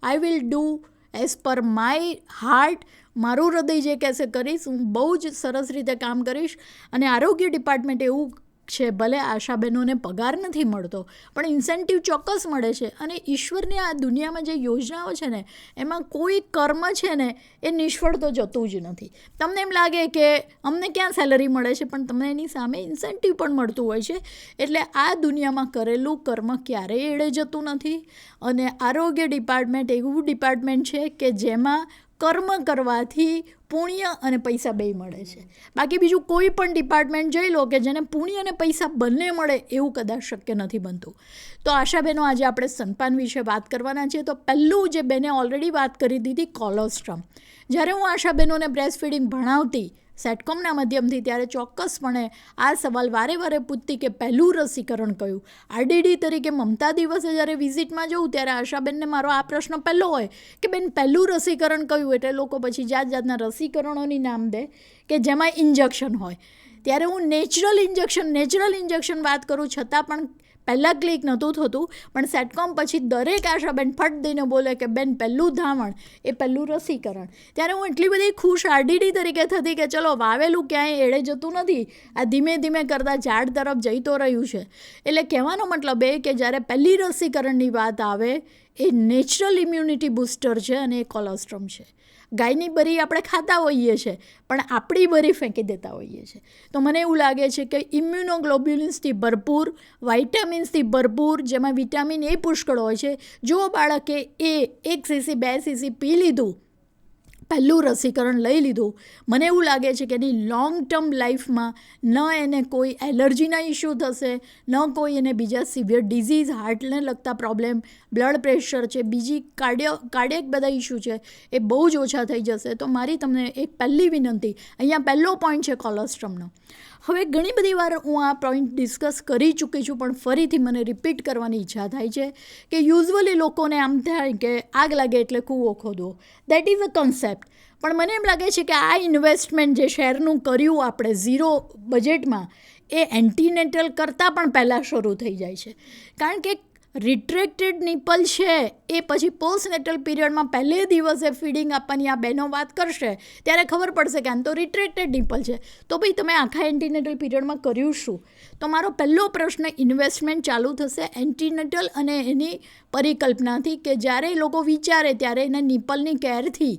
I will do as per my heart. મારું હૃદય જે કહેશે કરીશ. હું બહુ જ સરસ રીતે કામ કરીશ. અને આરોગ્ય ડિપાર્ટમેન્ટ એવું છે, ભલે આશાબહેનોને પગાર નથી મળતો પણ ઇન્સેન્ટિવ ચોક્કસ મળે છે. અને ઈશ્વરની આ દુનિયામાં જે યોજનાઓ છે ને એમાં કોઈ કર્મ છે ને એ નિષ્ફળ તો જતું જ નથી. તમને એમ લાગે કે અમને ક્યાં સેલરી મળે છે, પણ તમને એની સામે ઇન્સેન્ટિવ પણ મળતું હોય છે. એટલે આ દુનિયામાં કરેલું કર્મ ક્યારેય એળે જતું નથી. અને આરોગ્ય ડિપાર્ટમેન્ટ એવું ડિપાર્ટમેન્ટ છે કે જેમાં કર્મ કરવાથી પુણ્ય અને પૈસા બેય મળે છે. બાકી બીજું કોઈ પણ ડિપાર્ટમેન્ટ જોઈ લો કે જેને પુણ્ય અને પૈસા બંને મળે એવું કદાચ શક્ય નથી બનતું. તો આશાબહેનો આજે આપણે સ્તનપાન વિશે વાત કરવાના છીએ. તો પહેલું જે બેને ઓલરેડી વાત કરી દીધી, કોલોસ્ટ્રમ. જ્યારે હું આશાબહેનોને બ્રેસ્ટ ફીડિંગ ભણાવતી સેટકોમના માધ્યમથી ત્યારે ચોક્કસપણે આ સવાલ વારે વારે પૂછતી કે પહેલું રસીકરણ કયું. આરડીડી તરીકે મમતા દિવસે જ્યારે વિઝિટમાં જવું ત્યારે આશાબેનને મારો આ પ્રશ્ન પહેલો હોય કે બેન પહેલું રસીકરણ કયું. એટલે લોકો પછી જાત જાતના રસીકરણોની નામ દે કે જેમાં ઇન્જેક્શન હોય. ત્યારે હું નેચરલ ઇન્જેક્શન વાત કરું છતાં પણ પહેલાં ક્લિક નહોતું થતું. પણ સેટકોમ પછી દરેક આશાબેન ફટ દઈને બોલે કે બેન પહેલું ધાવણ એ પહેલું રસીકરણ. ત્યારે હું એટલી બધી ખુશ આરડીડી તરીકે થતી કે ચલો વાવેલું ક્યાંય એળે જતું નથી, આ ધીમે ધીમે કરતાં ઝાડ તરફ જઈ તો રહ્યું છે. એટલે કહેવાનો મતલબ એ કે જ્યારે પહેલી રસીકરણની વાત આવે એ નેચરલ ઇમ્યુનિટી બૂસ્ટર છે અને એ કોલોસ્ટ્રમ છે. ગાયની બરી આપણે ખાતા હોઈએ છીએ પણ આપણી બરી ફેંકી દેતા હોઈએ છીએ. તો મને એવું લાગે છે કે ઇમ્યુનોગ્લોબ્યુલિન્સથી ભરપૂર, વાઇટામિન્સથી ભરપૂર, જેમાં વિટામિન એ પુષ્કળ હોય છે. જો બાળકે એ 1 cc 2 cc પી લીધું, પહેલું રસીકરણ લઈ લીધું, મને એવું લાગે છે કે એની લોંગ ટર્મ લાઈફમાં ન એને કોઈ એલર્જીના ઇસ્યુ થશે, ન કોઈ એને બીજા સિવિયર ડિઝીઝ, હાર્ટને લગતા પ્રોબ્લેમ, બ્લડ પ્રેશર છે, બીજી કાર્ડિયક બધા ઇસ્યુ છે એ બહુ જ ઓછા થઈ જશે. તો મારી તમને એક પહેલી વિનંતી, અહીંયા પહેલો પોઈન્ટ છે કોલોસ્ટ્રમનો. હવે ઘણી બધી વાર હું આ પોઈન્ટ ડિસ્કસ કરી ચૂકી છું પણ ફરીથી મને રિપીટ કરવાની ઈચ્છા થાય છે કે યુઝવલી લોકોને આમ થાય કે આગ લાગે એટલે કૂવો ખોદવો. That is a concept. પણ મને એમ લાગે છે કે આ ઇન્વેસ્ટમેન્ટ જે શહેરનું કર્યું આપણે ઝીરો બજેટમાં એ એન્ટીનેટલ કરતાં પણ પહેલાં શરૂ થઈ જાય છે. કારણ કે રિટ્રેક્ટેડ નિપલ છે એ પછી પોસ્ટનેટલ પીરિયડમાં પહેલે દિવસે ફીડિંગ આપવાની આ બહેનો વાત કરશે ત્યારે ખબર પડશે કે આમ તો રિટ્રેક્ટેડ નિપલ છે. તો ભાઈ તમે આખા એન્ટીનેટલ પીરિયડમાં કર્યું શું? તો મારો પહેલો પ્રશ્ન, ઇન્વેસ્ટમેન્ટ ચાલુ થશે એન્ટીનેટલ અને એની પરિકલ્પનાથી કે જ્યારે લોકો વિચારે ત્યારે એના નિપલની કેરથી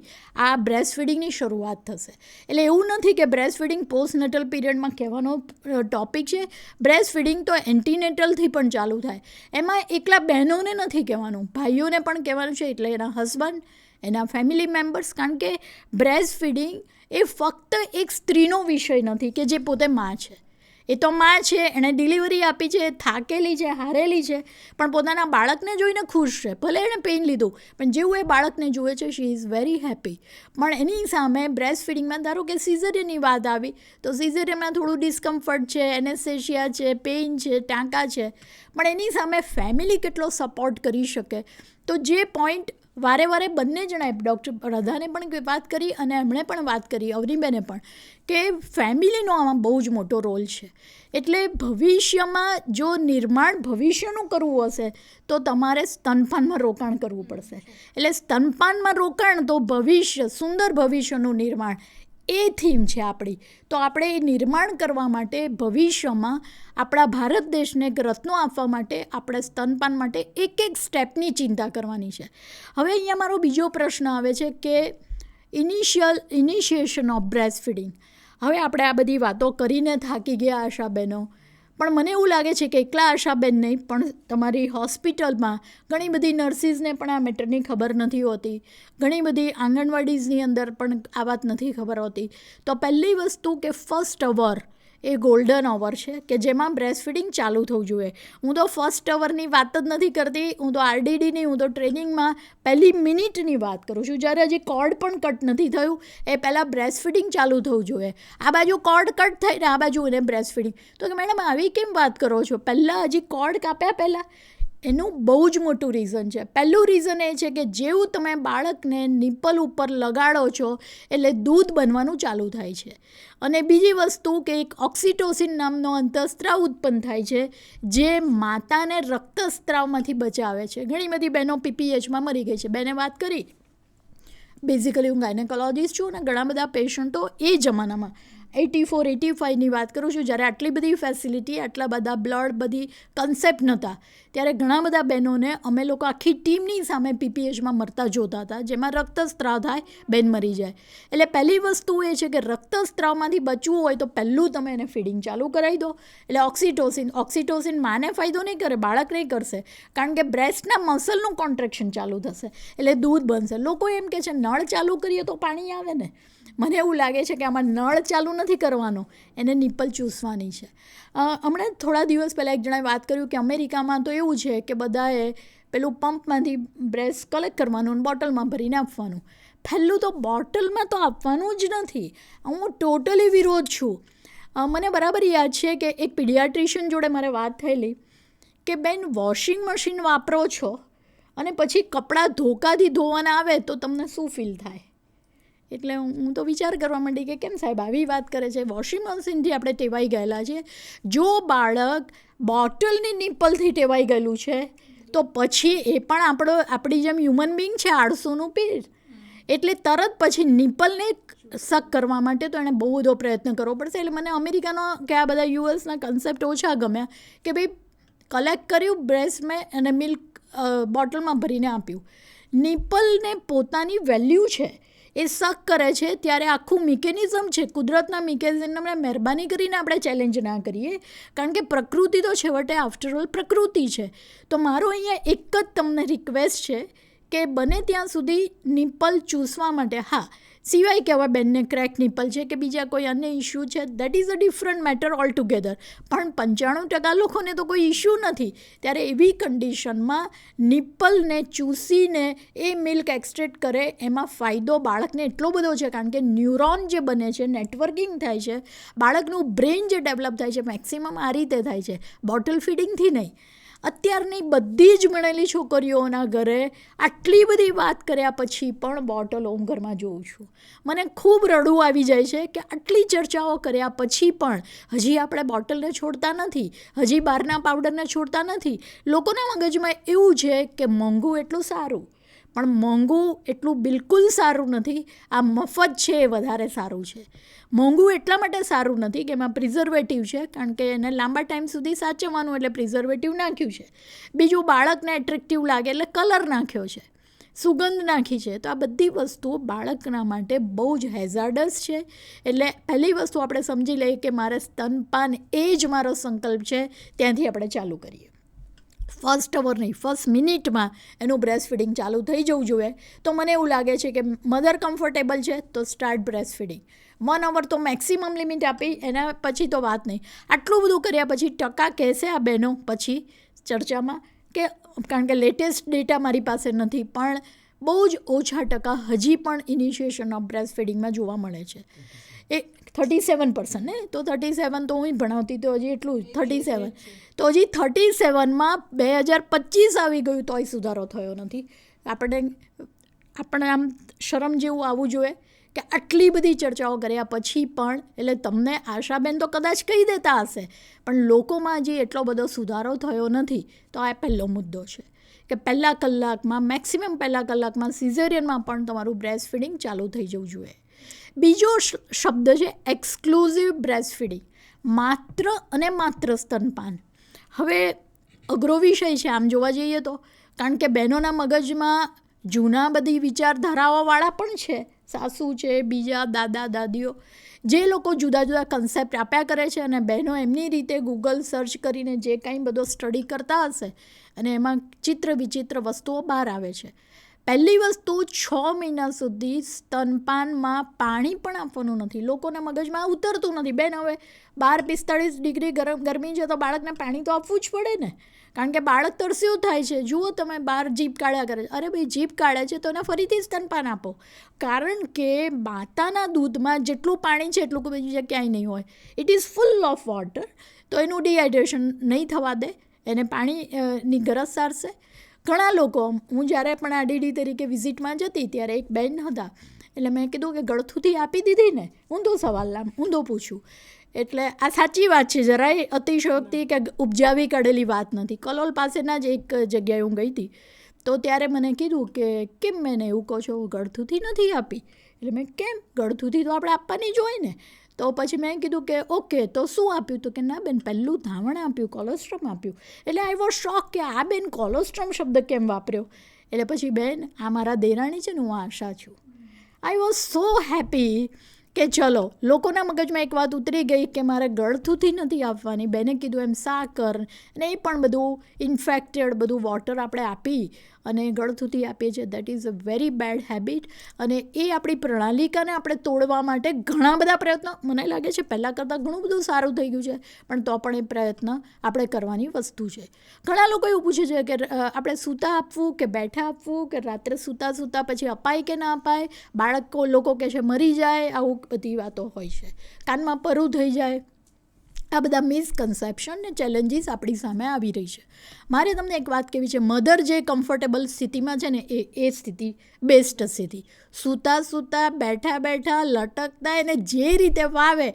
આ બ્રેસ્ટ ફીડિંગની શરૂઆત થશે. એટલે એવું નથી કે બ્રેસ્ટ ફીડિંગ પોસ્ટનેટલ પીરિયડમાં કહેવાનો ટોપિક છે. બ્રેસ્ટ ફીડિંગ તો એન્ટીનેટલથી પણ ચાલુ થાય. એમાં એકલા બહેનોને નથી કહેવાનું, ભાઈઓને પણ કહેવાનું છે. એટલે એના હસબન્ડ, એના ફેમિલી મેમ્બર્સ. કારણ કે બ્રેસ્ટ ફીડિંગ એ ફક્ત એક સ્ત્રીનો વિષય નથી કે જે પોતે માં છે. એ તો માં છે, એણે ડિલિવરી આપી છે, થાકેલી છે, હારેલી છે, પણ પોતાના બાળકને જોઈને ખુશ છે. ભલે એણે પેઇન લીધું પણ જેવું એ બાળકને જુએ છે શી ઇઝ વેરી હેપી. પણ એની સામે બ્રેસ્ટ ફીડિંગમાં ધારો કે સિઝેરિયનની વાત આવી તો સિઝેરિયનમાં થોડું ડિસ્કમ્ફર્ટ છે, એનેસ્થેશિયા છે, પેઇન છે, ટાંકા છે, પણ એની સામે ફેમિલી કેટલો સપોર્ટ કરી શકે. તો જે પોઈન્ટ વારે વારે બંને જણાએ, ડૉક્ટર પ્રધાને પણ વાત કરી અને એમણે પણ વાત કરી, અવનીબેને પણ, કે ફેમિલીનો આમાં બહુ જ મોટો રોલ છે. એટલે ભવિષ્યમાં જો નિર્માણ ભવિષ્યનું કરવું હશે તો તમારે સ્તનપાનમાં રોકાણ કરવું પડશે. એટલે સ્તનપાનમાં રોકાણ તો ભવિષ્ય, સુંદર ભવિષ્યનું નિર્માણ એ થીમ છે આપણી. તો આપણે એ નિર્માણ કરવા માટે ભવિષ્યમાં આપણા ભારત દેશને એક રત્નો આપવા માટે આપણે સ્તનપાન માટે એક સ્ટેપની ચિંતા કરવાની છે. હવે અહીંયા મારો બીજો પ્રશ્ન આવે છે કે ઇનિશિએશન ઓફ બ્રેસ્ટ ફીડિંગ. હવે આપણે આ બધી વાતો કરીને થાકી ગયા આશાબેનો, પણ મને એવું લાગે છે કે એકલા આશાબેન નહીં, પણ તમારી હોસ્પિટલમાં ઘણી બધી નર્સિસને પણ આ મેટરની ખબર નથી હોતી, ઘણી બધી આંગણવાડીઝની અંદર પણ આ વાત નથી ખબર હોતી. તો પહેલી વસ્તુ કે ફર્સ્ટ અવર એ ગોલ્ડન અવર છે કે જેમાં બ્રેસ્ટ ફીડિંગ ચાલુ થવું જોઈએ. હું તો ફર્સ્ટ અવરની વાત જ નથી કરતી, હું તો RDDની, હું તો ટ્રેનિંગમાં પહેલી મિનિટની વાત કરું છું, જ્યારે હજી કોર્ડ પણ કટ નથી થયું એ પહેલાં બ્રેસ્ટ ફીડિંગ ચાલુ થવું જોઈએ. આ બાજુ કોર્ડ કટ થઈને આ બાજુ એને બ્રેસ્ટ ફીડિંગ. તો કે મેડમ આવી કેમ વાત કરો છો, પહેલાં હજી કોર્ડ કાપ્યા પહેલાં? એનું બહુ જ મોટું રીઝન છે. પહેલું રીઝન એ છે કે જેવું તમે બાળકને નિપલ ઉપર લગાડો છો એટલે દૂધ બનવાનું ચાલુ થાય છે. અને બીજી વસ્તુ કે એક ઓક્સિટોસિન નામનો અંતઃસ્ત્રાવ ઉત્પન્ન થાય છે જે માતાને રક્તસ્ત્રાવમાંથી બચાવે છે. ઘણી બધી બહેનો PPHમાં મરી ગઈ છે. બેને વાત કરી, બેઝિકલી હું ગાયનેકોલોજીસ્ટ છું અને ઘણા બધા પેશન્ટો એ જમાનામાં 84-85ની વાત કરું છું, જ્યારે આટલી બધી ફેસિલિટી, આટલા બધા બ્લડ, બધી કન્સેપ્ટ નહોતા, ત્યારે ઘણા બધા બહેનોને અમે લોકો આખી ટીમની સામે PPHમાં મરતા જોતા હતા, જેમાં રક્તસ્ત્રાવ થાય, બેન મરી જાય. એટલે પહેલી વસ્તુ એ છે કે રક્તસ્ત્રાવમાંથી બચવું હોય તો પહેલું તમે એને ફીડિંગ ચાલુ કરાવી દો. એટલે ઓક્સિટોસિન માને ફાયદો નહીં કરે, બાળકને કરશે, કારણ કે બ્રેસ્ટના મસલનું કોન્ટ્રેક્શન ચાલુ થશે એટલે દૂધ બનશે. લોકો એમ કહે છે નળ ચાલુ કરીએ તો પાણી આવે ને. મને એવું લાગે છે કે આમાં નળ ચાલુ નથી કરવાનો, એને નિપલ ચૂસવાની છે. હમણાં થોડા દિવસ પહેલાં એક જણાએ વાત કર્યું કે અમેરિકામાં તો એવું છે કે બધાએ પેલું પંપમાંથી બ્રેસ્ટ કલેક્ટ કરવાનું અને બોટલમાં ભરીને આપવાનું. પહેલું તો બોટલમાં તો આપવાનું જ નથી. હું ટોટલી વિરોધ છું. મને બરાબર યાદ છે કે એક પીડિયાટ્રિશિયન જોડે મારે વાત થયેલી કે બેન વોશિંગ મશીન વાપરો છો અને પછી કપડાં ધોકાથી ધોવાના આવે તો તમને શું ફીલ થાય? એટલે હું તો વિચાર કરવા માંડી કે કેમ સાહેબ આવી વાત કરે છે. વોશિંગ મશીનથી આપણે ટેવાઈ ગયેલા છીએ. જો બાળક બોટલની નિપલથી ટેવાઈ ગયેલું છે તો પછી એ પણ આપણી જેમ હ્યુમન બિંગ છે, આળસુનું પીર, એટલે તરત પછી નિપલને સક કરવા માટે તો એણે બહુ બધો પ્રયત્ન કરવો પડશે. એટલે મને અમેરિકાનો કે આ બધા યુએસના કન્સેપ્ટ ઓછા ગમ્યા કે ભાઈ કલેક્ટ કર્યું બ્રેસ્ટ મેં અને મિલ્ક બોટલમાં ભરીને આપ્યું. નિપલને પોતાની વેલ્યુ છે, એ સક કરે છે, ત્યારે આખું મિકેનિઝમ છે, કુદરતના મિકેનિઝમને મહેરબાની કરીને આપણે ચેલેન્જ ના કરીએ, કારણ કે પ્રકૃતિ તો છેવટે આફ્ટરઓલ પ્રકૃતિ છે. તો મારો અહીંયા એક જ તમને રિક્વેસ્ટ છે કે બને ત્યાં સુધી નિપલ ચૂસવા માટે, હા, સિવાય કે હવે બેનને ક્રેક નિપલ છે કે બીજા કોઈ અન્ય ઇસ્યુ છે, that is a different matter all together. પણ 95% લોકોને તો કોઈ ઇસ્યુ નથી. ત્યારે એવી કન્ડિશનમાં નિપલને ચૂસીને એ મિલ્ક એક્સટ્રેક્ટ કરે એમાં ફાયદો બાળકને એટલો બધો છે, કારણ કે ન્યુરોન જે બને છે, નેટવર્કિંગ થાય છે, બાળકનું બ્રેઇન જે ડેવલપ થાય છે, મેક્સિમમ આ રીતે થાય છે, બોટલ ફીડિંગથી નહીં. અત્યારની બધી જ ભણેલી છોકરીઓના ઘરે આટલી બધી વાત કર્યા પછી પણ બોટલ હું ઘરમાં જોઉં છું. મને ખૂબ રડવું આવી જાય છે કે આટલી ચર્ચાઓ કર્યા પછી પણ હજી આપણે બોટલને છોડતા નથી, હજી બહારના પાવડરને છોડતા નથી. લોકોના મગજમાં એવું છે કે મોંઘું એટલું સારું, પણ મોંઘું એટલું બિલકુલ સારું નથી. આ મફત છે એ વધારે સારું છે. મોંઘું એટલા માટે સારું નથી કે એમાં પ્રિઝર્વેટિવ છે, કારણ કે એને લાંબા ટાઈમ સુધી સાચવવાનું એટલે પ્રિઝર્વેટિવ નાખ્યું છે. બીજું બાળકને એટ્રેક્ટિવ લાગે એટલે કલર નાખ્યો છે, સુગંધ નાખી છે. તો આ બધી વસ્તુઓ બાળકના માટે બહુ જ હેઝાર્ડસ છે. એટલે પહેલી વસ્તુ આપણે સમજી લઈએ કે મારે સ્તનપાન એ જ મારો સંકલ્પ છે, ત્યાંથી આપણે ચાલુ કરીએ. ફર્સ્ટ અવર નહીં, ફર્સ્ટ મિનિટમાં એનું બ્રેસ્ટ ફીડિંગ ચાલુ થઈ જવું જોઈએ. તો મને એવું લાગે છે કે મધર કમ્ફર્ટેબલ છે તો સ્ટાર્ટ બ્રેસ્ટ ફીડિંગ. 1 અવર તો મેક્સિમમ લિમિટ આપી, એના પછી તો વાત નહીં. આટલું બધું કર્યા પછી ટકા કહેશે આ બહેનો પછી ચર્ચામાં કે, કારણ કે લેટેસ્ટ ડેટા મારી પાસે નથી, પણ બહુ જ ઓછા ટકા હજી પણ ઇનિશિએશન ઓફ બ્રેસ્ટ ફીડિંગમાં જોવા મળે છે. એ 37% ને, તો 37 તો હું ભણાવતી તો હજી એટલું 37, તો હજી 37માં 2025 આવી ગયું તોય સુધારો થયો નથી. આપણે આમ શરમ જેવું આવવું જોઈએ કે આટલી બધી ચર્ચાઓ કર્યા પછી પણ, એટલે તમને આશાબેન તો કદાચ કહી દેતા હશે, પણ લોકોમાં હજી એટલો બધો સુધારો થયો નથી. તો આ પહેલો મુદ્દો છે કે પહેલા કલાકમાં મેક્સિમમ પહેલા કલાકમાં સિઝેરિયનમાં પણ તમારું બ્રેસ્ટ ફીડિંગ ચાલુ થઈ જવું જોઈએ. બીજો શબ્દ છે એક્સક્લુઝિવ બ્રેસ્ટ ફીડિંગ, માત્ર અને માત્ર સ્તનપાન. હવે અઘરો વિષય છે આમ જોવા જઈએ તો, કારણ કે બહેનોના મગજમાં જૂના બધી વિચારધારાઓવાળા પણ છે, સાસુ છે, બીજા દાદા દાદીઓ, જે લોકો જુદા જુદા કન્સેપ્ટ આપ્યા કરે છે અને બહેનો એમની રીતે ગૂગલ સર્ચ કરીને જે કાંઈ બધો સ્ટડી કરતા હશે અને એમાં ચિત્ર વિચિત્ર વસ્તુઓ બહાર આવે છે. પહેલી વસ્તુ, 6 મહિના સુધી સ્તનપાનમાં પાણી પણ આપવાનું નથી. લોકોના મગજમાં ઉતરતું નથી. બેન, હવે 45 ડિગ્રી ગરમી છે તો બાળકને પાણી તો આપવું જ પડે ને, કારણ કે બાળક તરસ્યું થાય છે. જુઓ તમે, બહાર જીભ કાઢ્યા કરે છે. અરે ભાઈ, જીભ કાઢે છે તો એને ફરીથી સ્તનપાન આપો, કારણ કે માતાના દૂધમાં જેટલું પાણી છે એટલું બીજી જગ્યાએ ક્યાંય નહીં હોય. It is full of water. તો એનું ડિહાઇડ્રેશન નહીં થવા દે, એને પાણીની ગરજ સારશે. ઘણા લોકો, હું જ્યારે પણ આડીડી તરીકે વિઝિટમાં જતી ત્યારે એક બેન હતા, એટલે મેં કીધું કે ગળથુથી આપી દીધી ને. ઊંધો પૂછું. એટલે આ સાચી વાત છે, જરાય અતિશયોક્તિ કે ઉપજાવી કાઢેલી વાત નથી. કલોલ પાસેના જ એક જગ્યાએ હું ગઈ હતી, તો ત્યારે મને કીધું કે કેમ મેં એવું કહો છો, ગળથુથી નથી આપી. એટલે મેં કેમ, ગળથુથી તો આપણે આપવાની જ હોય ને. તો પછી મેં કીધું કે ઓકે, તો શું આપ્યું? તો કે ના બેન, પહેલું ધાવણ આપ્યું, કોલોસ્ટ્રમ આપ્યું. એટલે આઈ વોઝ શોક કે આ બેન કોલોસ્ટ્રમ શબ્દ કેમ વાપર્યો. એટલે પછી બેન, આ મારા દેરાણી છે ને, હું આશા છું. આઈ વોઝ સો હેપી કે ચલો, લોકોના મગજમાં એક વાત ઉતરી ગઈ કે મારે ગળથુથી નથી આપવાની. બેને કીધું એમ સાકર અને એ પણ બધું ઇન્ફેક્ટેડ બધું વોટર આપણે આપી અને ગળથુથી આપીએ છીએ. That is a very bad habit. અને એ આપણી પ્રણાલિકાને આપણે તોડવા માટે ઘણા બધા પ્રયત્નો, મને લાગે છે પહેલાં કરતાં ઘણું બધું સારું થઈ ગયું છે, પણ તો પણ એ પ્રયત્ન આપણે કરવાની વસ્તુ છે. ઘણા લોકો એવું પૂછે છે કે આપણે સૂતા આપવું કે બેઠા આપવું, કે રાત્રે સૂતા પછી અપાય કે ના અપાય. બાળકો લોકો કહે છે મરી જાય, આવું બધી વાતો હોય છે, કાનમાં પરું થઈ જાય. આ બધા મિસકન્સેપ્શન ને ચેલેન્જીસ આપણી સામે આવી રહી છે. મારે તમને એક વાત કહેવી છે, મધર જે કમ્ફર્ટેબલ સ્થિતિમાં છે ને, એ સ્થિતિ બેસ્ટ સ્થિતિ. સૂતા બેઠા લટકતા, એને જે રીતે ફાવે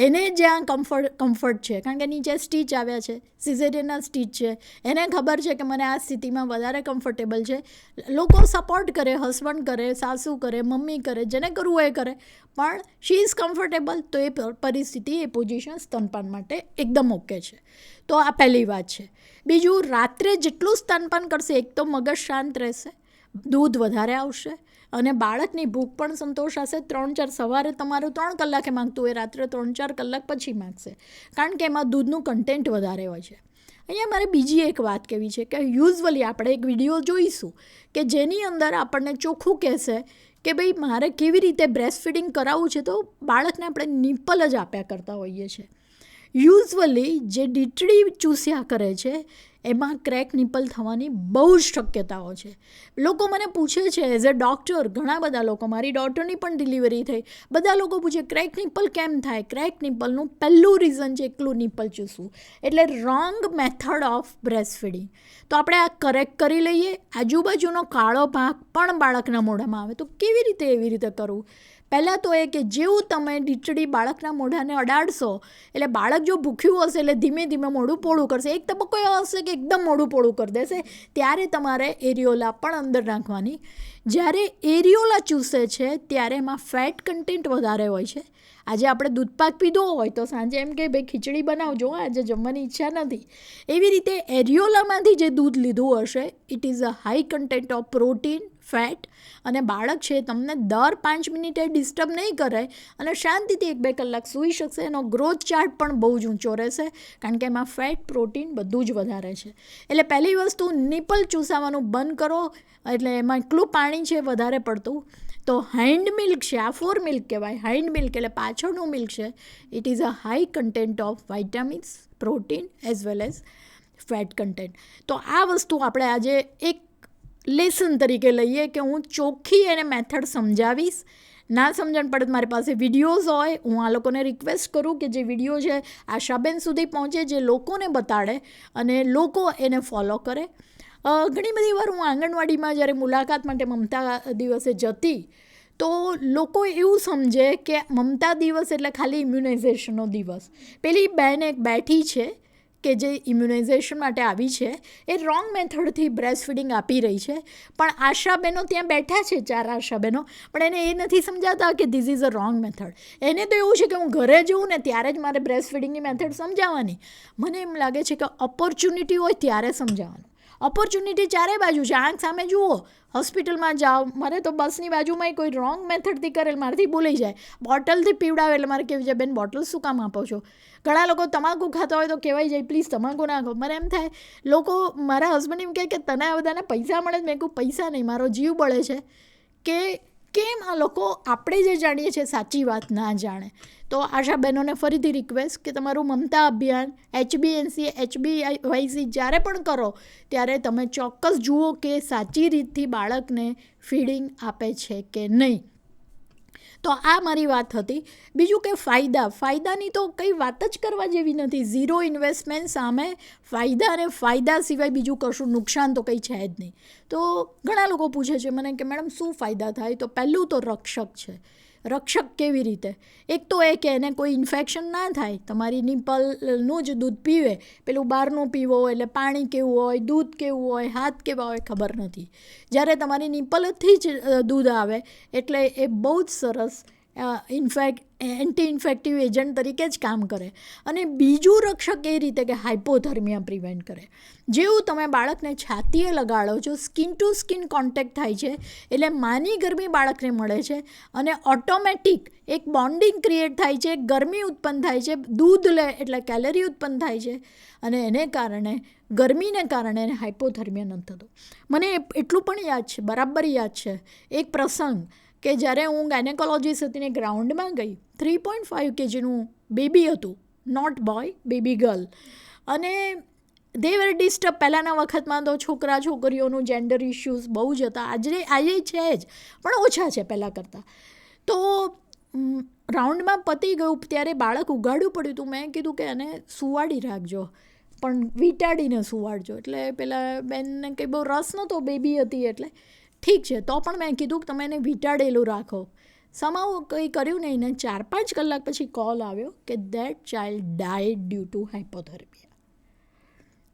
એને જ્યાં કમ્ફર્ટ છે, કારણ કે નીચે સ્ટીચ આવ્યા છે, સિઝેરિયનના સ્ટીચ છે, એને ખબર છે કે મને આ સ્થિતિમાં વધારે કમ્ફર્ટેબલ છે. લોકો સપોર્ટ કરે, હસબન્ડ કરે, સાસુ કરે, મમ્મી કરે, જેને કરવું એ કરે, પણ શી ઇઝ કમ્ફર્ટેબલ. તો એ પરિસ્થિતિ, એ પોઝિશન સ્તનપાન માટે એકદમ ઓકે છે. તો આ પહેલી વાત છે. બીજું, રાત્રે જેટલું સ્તનપાન કરશે, એક તો મગજ શાંત રહેશે, દૂધ વધારે આવશે અને બાળકની ભૂખ પણ સંતોષાશે. 3-4 સવારે તમારું 3 કલાકે માંગતું હોય, રાત્રે 3-4 કલાક પછી માંગશે, કારણ કે એમાં દૂધનું કન્ટેન્ટ વધારે હોય છે. અહીંયા મારે બીજી એક વાત કહેવી છે કે યુઝવલી આપણે એક વિડીયો જોઈશું કે જેની અંદર આપણને ચોખ્ખું કહેશે કે ભાઈ મારે કેવી રીતે બ્રેસ્ટ ફીડિંગ કરાવવું છે. તો બાળકને આપણે નિપલ જ આપ્યા કરતા હોઈએ છીએ. યુઝવલી જે ડીટડી ચૂસ્યા કરે છે એમાં ક્રેક નિપલ થવાની બહુ જ શક્યતાઓ છે. લોકો મને પૂછે છે એઝ અ ડૉક્ટર, ઘણા બધા લોકો, મારી ડોટરની પણ ડિલિવરી થઈ, બધા લોકો પૂછે ક્રેક નિપલ કેમ થાય. ક્રેક નિપલનું પહેલું રીઝન છે એકલું નિપલ ચૂસવું, એટલે wrong method of breast feeding. તો આપણે આ કરેક્ટ કરી લઈએ. આજુબાજુનો કાળો ભાગ પણ બાળકના મોઢામાં આવે તો કેવી રીતે એવી રીતે કરવું. પહેલાં તો એ કે જેવું તમે ડીટડી બાળકના મોઢાને અડાડશો એટલે બાળક જો ભૂખ્યું હશે એટલે ધીમે ધીમે મોઢું પોળું કરશે. એક તબક્કો એવો હશે કે એકદમ મોઢું પોળું કરી દેશે, ત્યારે તમારે એરિયોલા પણ અંદર નાખવાની. જ્યારે એરિયોલા ચૂસે છે ત્યારે એમાં ફેટ કન્ટેન્ટ વધારે હોય છે. આજે આપણે દૂધપાક પીધો હોય તો સાંજે એમ કે ભાઈ ખીચડી બનાવજો, આજે જમવાની ઈચ્છા નથી. એવી રીતે એરિયોલામાંથી જે દૂધ લીધું હશે, it is a high content of protein, fat, અને બાળક છે તમને દર 5 મિનિટે ડિસ્ટર્બ નહીં કરે અને શાંતિથી 1-2 કલાક સૂઈ શકશે. એનો ગ્રોથ ચાર્ટ પણ બહુ જ ઊંચો રહેશે, કારણ કે એમાં ફેટ, પ્રોટીન બધું જ વધારે છે. એટલે પહેલી વસ્તુ, નિપલ ચૂસાવાનું બંધ કરો. એટલે એમાં એટલું પાણી છે વધારે પડતું. તો હાઇન્ડ મિલ્ક છે, આ 4 મિલ્ક કહેવાય. હાઇન્ડ મિલ્ક એટલે પાછળનું મિલ્ક છે. It is a high content of vitamins, protein as well as fat content. તો આ વસ્તુ આપણે આજે એક લેસન તરીકે લઈએ કે હું ચોખ્ખી એને મેથડ સમજાવીશ. ના સમજણ પડે મારી પાસે વિડીયોઝ હોય, હું આ લોકોને રિક્વેસ્ટ કરું કે જે વિડીયો છે આશાબેન સુધી પહોંચે, જે લોકોને બતાડે અને લોકો એને ફોલો કરે. ઘણી બધી વાર હું આંગણવાડીમાં જ્યારે મુલાકાત માટે મમતા દિવસે જતી તો લોકો એવું સમજે કે મમતા દિવસ એટલે ખાલી ઇમ્યુનાઇઝેશનનો દિવસ. પેલી બહેન એક બેઠી છે કે જે ઇમ્યુનાઇઝેશન માટે આવી છે એ રોંગ મેથડથી બ્રેસ્ટ ફીડિંગ આપી રહી છે. પણ આશાબહેનો ત્યાં બેઠા છે, 4 આશાબહેનો, પણ એને એ નથી સમજાતા કે this is a wrong method. એને તો એવું છે કે હું ઘરે જઉં ને ત્યારે જ મારે બ્રેસ્ટ ફીડિંગની મેથડ સમજાવવાની. મને એમ લાગે છે કે ઓપોર્ચ્યુનિટી હોય ત્યારે સમજાવવાનું. ઓપોર્ચ્યુનિટી ચારે બાજુ છે, આંખ સામે જુઓ, હોસ્પિટલમાં જાઓ. મારે તો બસની બાજુમાં કોઈ રોંગ મેથડથી કરેલ મારાથી બોલાઈ જાય, બોટલથી પીવડાવે એટલે મારે કેવું છે, બેન બોટલ શું કામ આપો છો? ઘણા લોકો તમાકુ ખાતા હોય તો કહેવાય જાય પ્લીઝ તમાકુ ના ખાઓ. મને એમ થાય, લોકો મારા હસબન્ડ એમ કહે કે તને આ બધાને પૈસા મળે. મેં કહું પૈસા નહીં, મારો જીવ બળે છે કે કેમ આ લોકો આપણે જે જાણીએ છીએ સાચી વાત ના જાણે. તો આશા બહેનોને ફરીથી રિક્વેસ્ટ કે તમારું મમતા અભિયાન, HbNC, HbYC જ્યારે પણ કરો ત્યારે તમે ચોક્કસ જુઓ કે સાચી રીતથી બાળકને ફીડિંગ આપે છે કે નહીં. તો આ મારી વાત હતી. બીજું કે ફાયદાની તો કંઈ વાત જ કરવા જેવી નથી. ઝીરો ઇન્વેસ્ટમેન્ટ સામે ફાયદા, અને ફાયદા સિવાય બીજું કશું નુકસાન તો કંઈ છે જ નહીં. તો ઘણા લોકો પૂછે છે મને કે મેડમ શું ફાયદા થાય? તો પહેલું તો રક્ષક છે. રક્ષક કેવી રીતે? એક તો એ કે એને કોઈ ઇન્ફેક્શન ના થાય. તમારી નિપલનું જ દૂધ પીવે, પેલું બહારનું પીવો એટલે પાણી કેવું હોય, દૂધ કેવું હોય, હાથ કેવા હોય ખબર નથી. જ્યારે તમારી નિપલથી જ દૂધ આવે એટલે એ બહુ જ સરસ એન્ટી ઇન્ફેક્ટિવ એજન્ટ તરીકે જ કામ કરે. અને બીજું રક્ષક એ રીતે કે હાઇપોથર્મિયા પ્રિવેન્ટ કરે. જેવું તમે બાળકને છાતીએ લગાડો છો, સ્કિન ટુ સ્કિન કોન્ટેક્ટ થાય છે એટલે માની ગરમી બાળકને મળે છે અને ઓટોમેટિક એક બોન્ડિંગ ક્રિએટ થાય છે, ગરમી ઉત્પન્ન થાય છે, દૂધ લે એટલે કેલરી ઉત્પન્ન થાય છે અને એને કારણે, ગરમીને કારણે એને હાઇપોથર્મિયા નથી થતો. મને એટલું પણ યાદ છે, બરાબર યાદ છે, એક પ્રસંગ કે જ્યારે હું ગાયનેકોલોજીસ્ટ હતી ને ગ્રાઉન્ડમાં ગઈ, 3.5 kgનું બેબી હતું, નોટ બોય, બેબી ગર્લ. અને દે વેર ડિસ્ટર્બ. પહેલાંના વખતમાં તો છોકરા છોકરીઓનું જેન્ડર ઇશ્યુઝ બહુ જ હતા. આજે છે જ, પણ ઓછા છે પહેલાં કરતાં. તો રાઉન્ડમાં પતી ગયું ત્યારે બાળક ઉગાડવું પડ્યું હતું. મેં કીધું કે એને સુવાડી રાખજો, પણ વીંટાડીને સુવાડજો. એટલે પેલા બેનને કંઈ બહુ રસ નહોતો, બેબી હતી એટલે ઠીક છે. તો પણ મેં કીધું કે તમે એને વીંટાડેલું રાખો. સમાવ કંઈ કર્યું નહીં ને 4-5 કલાક પછી કોલ આવ્યો કે that child died due to hypothermia.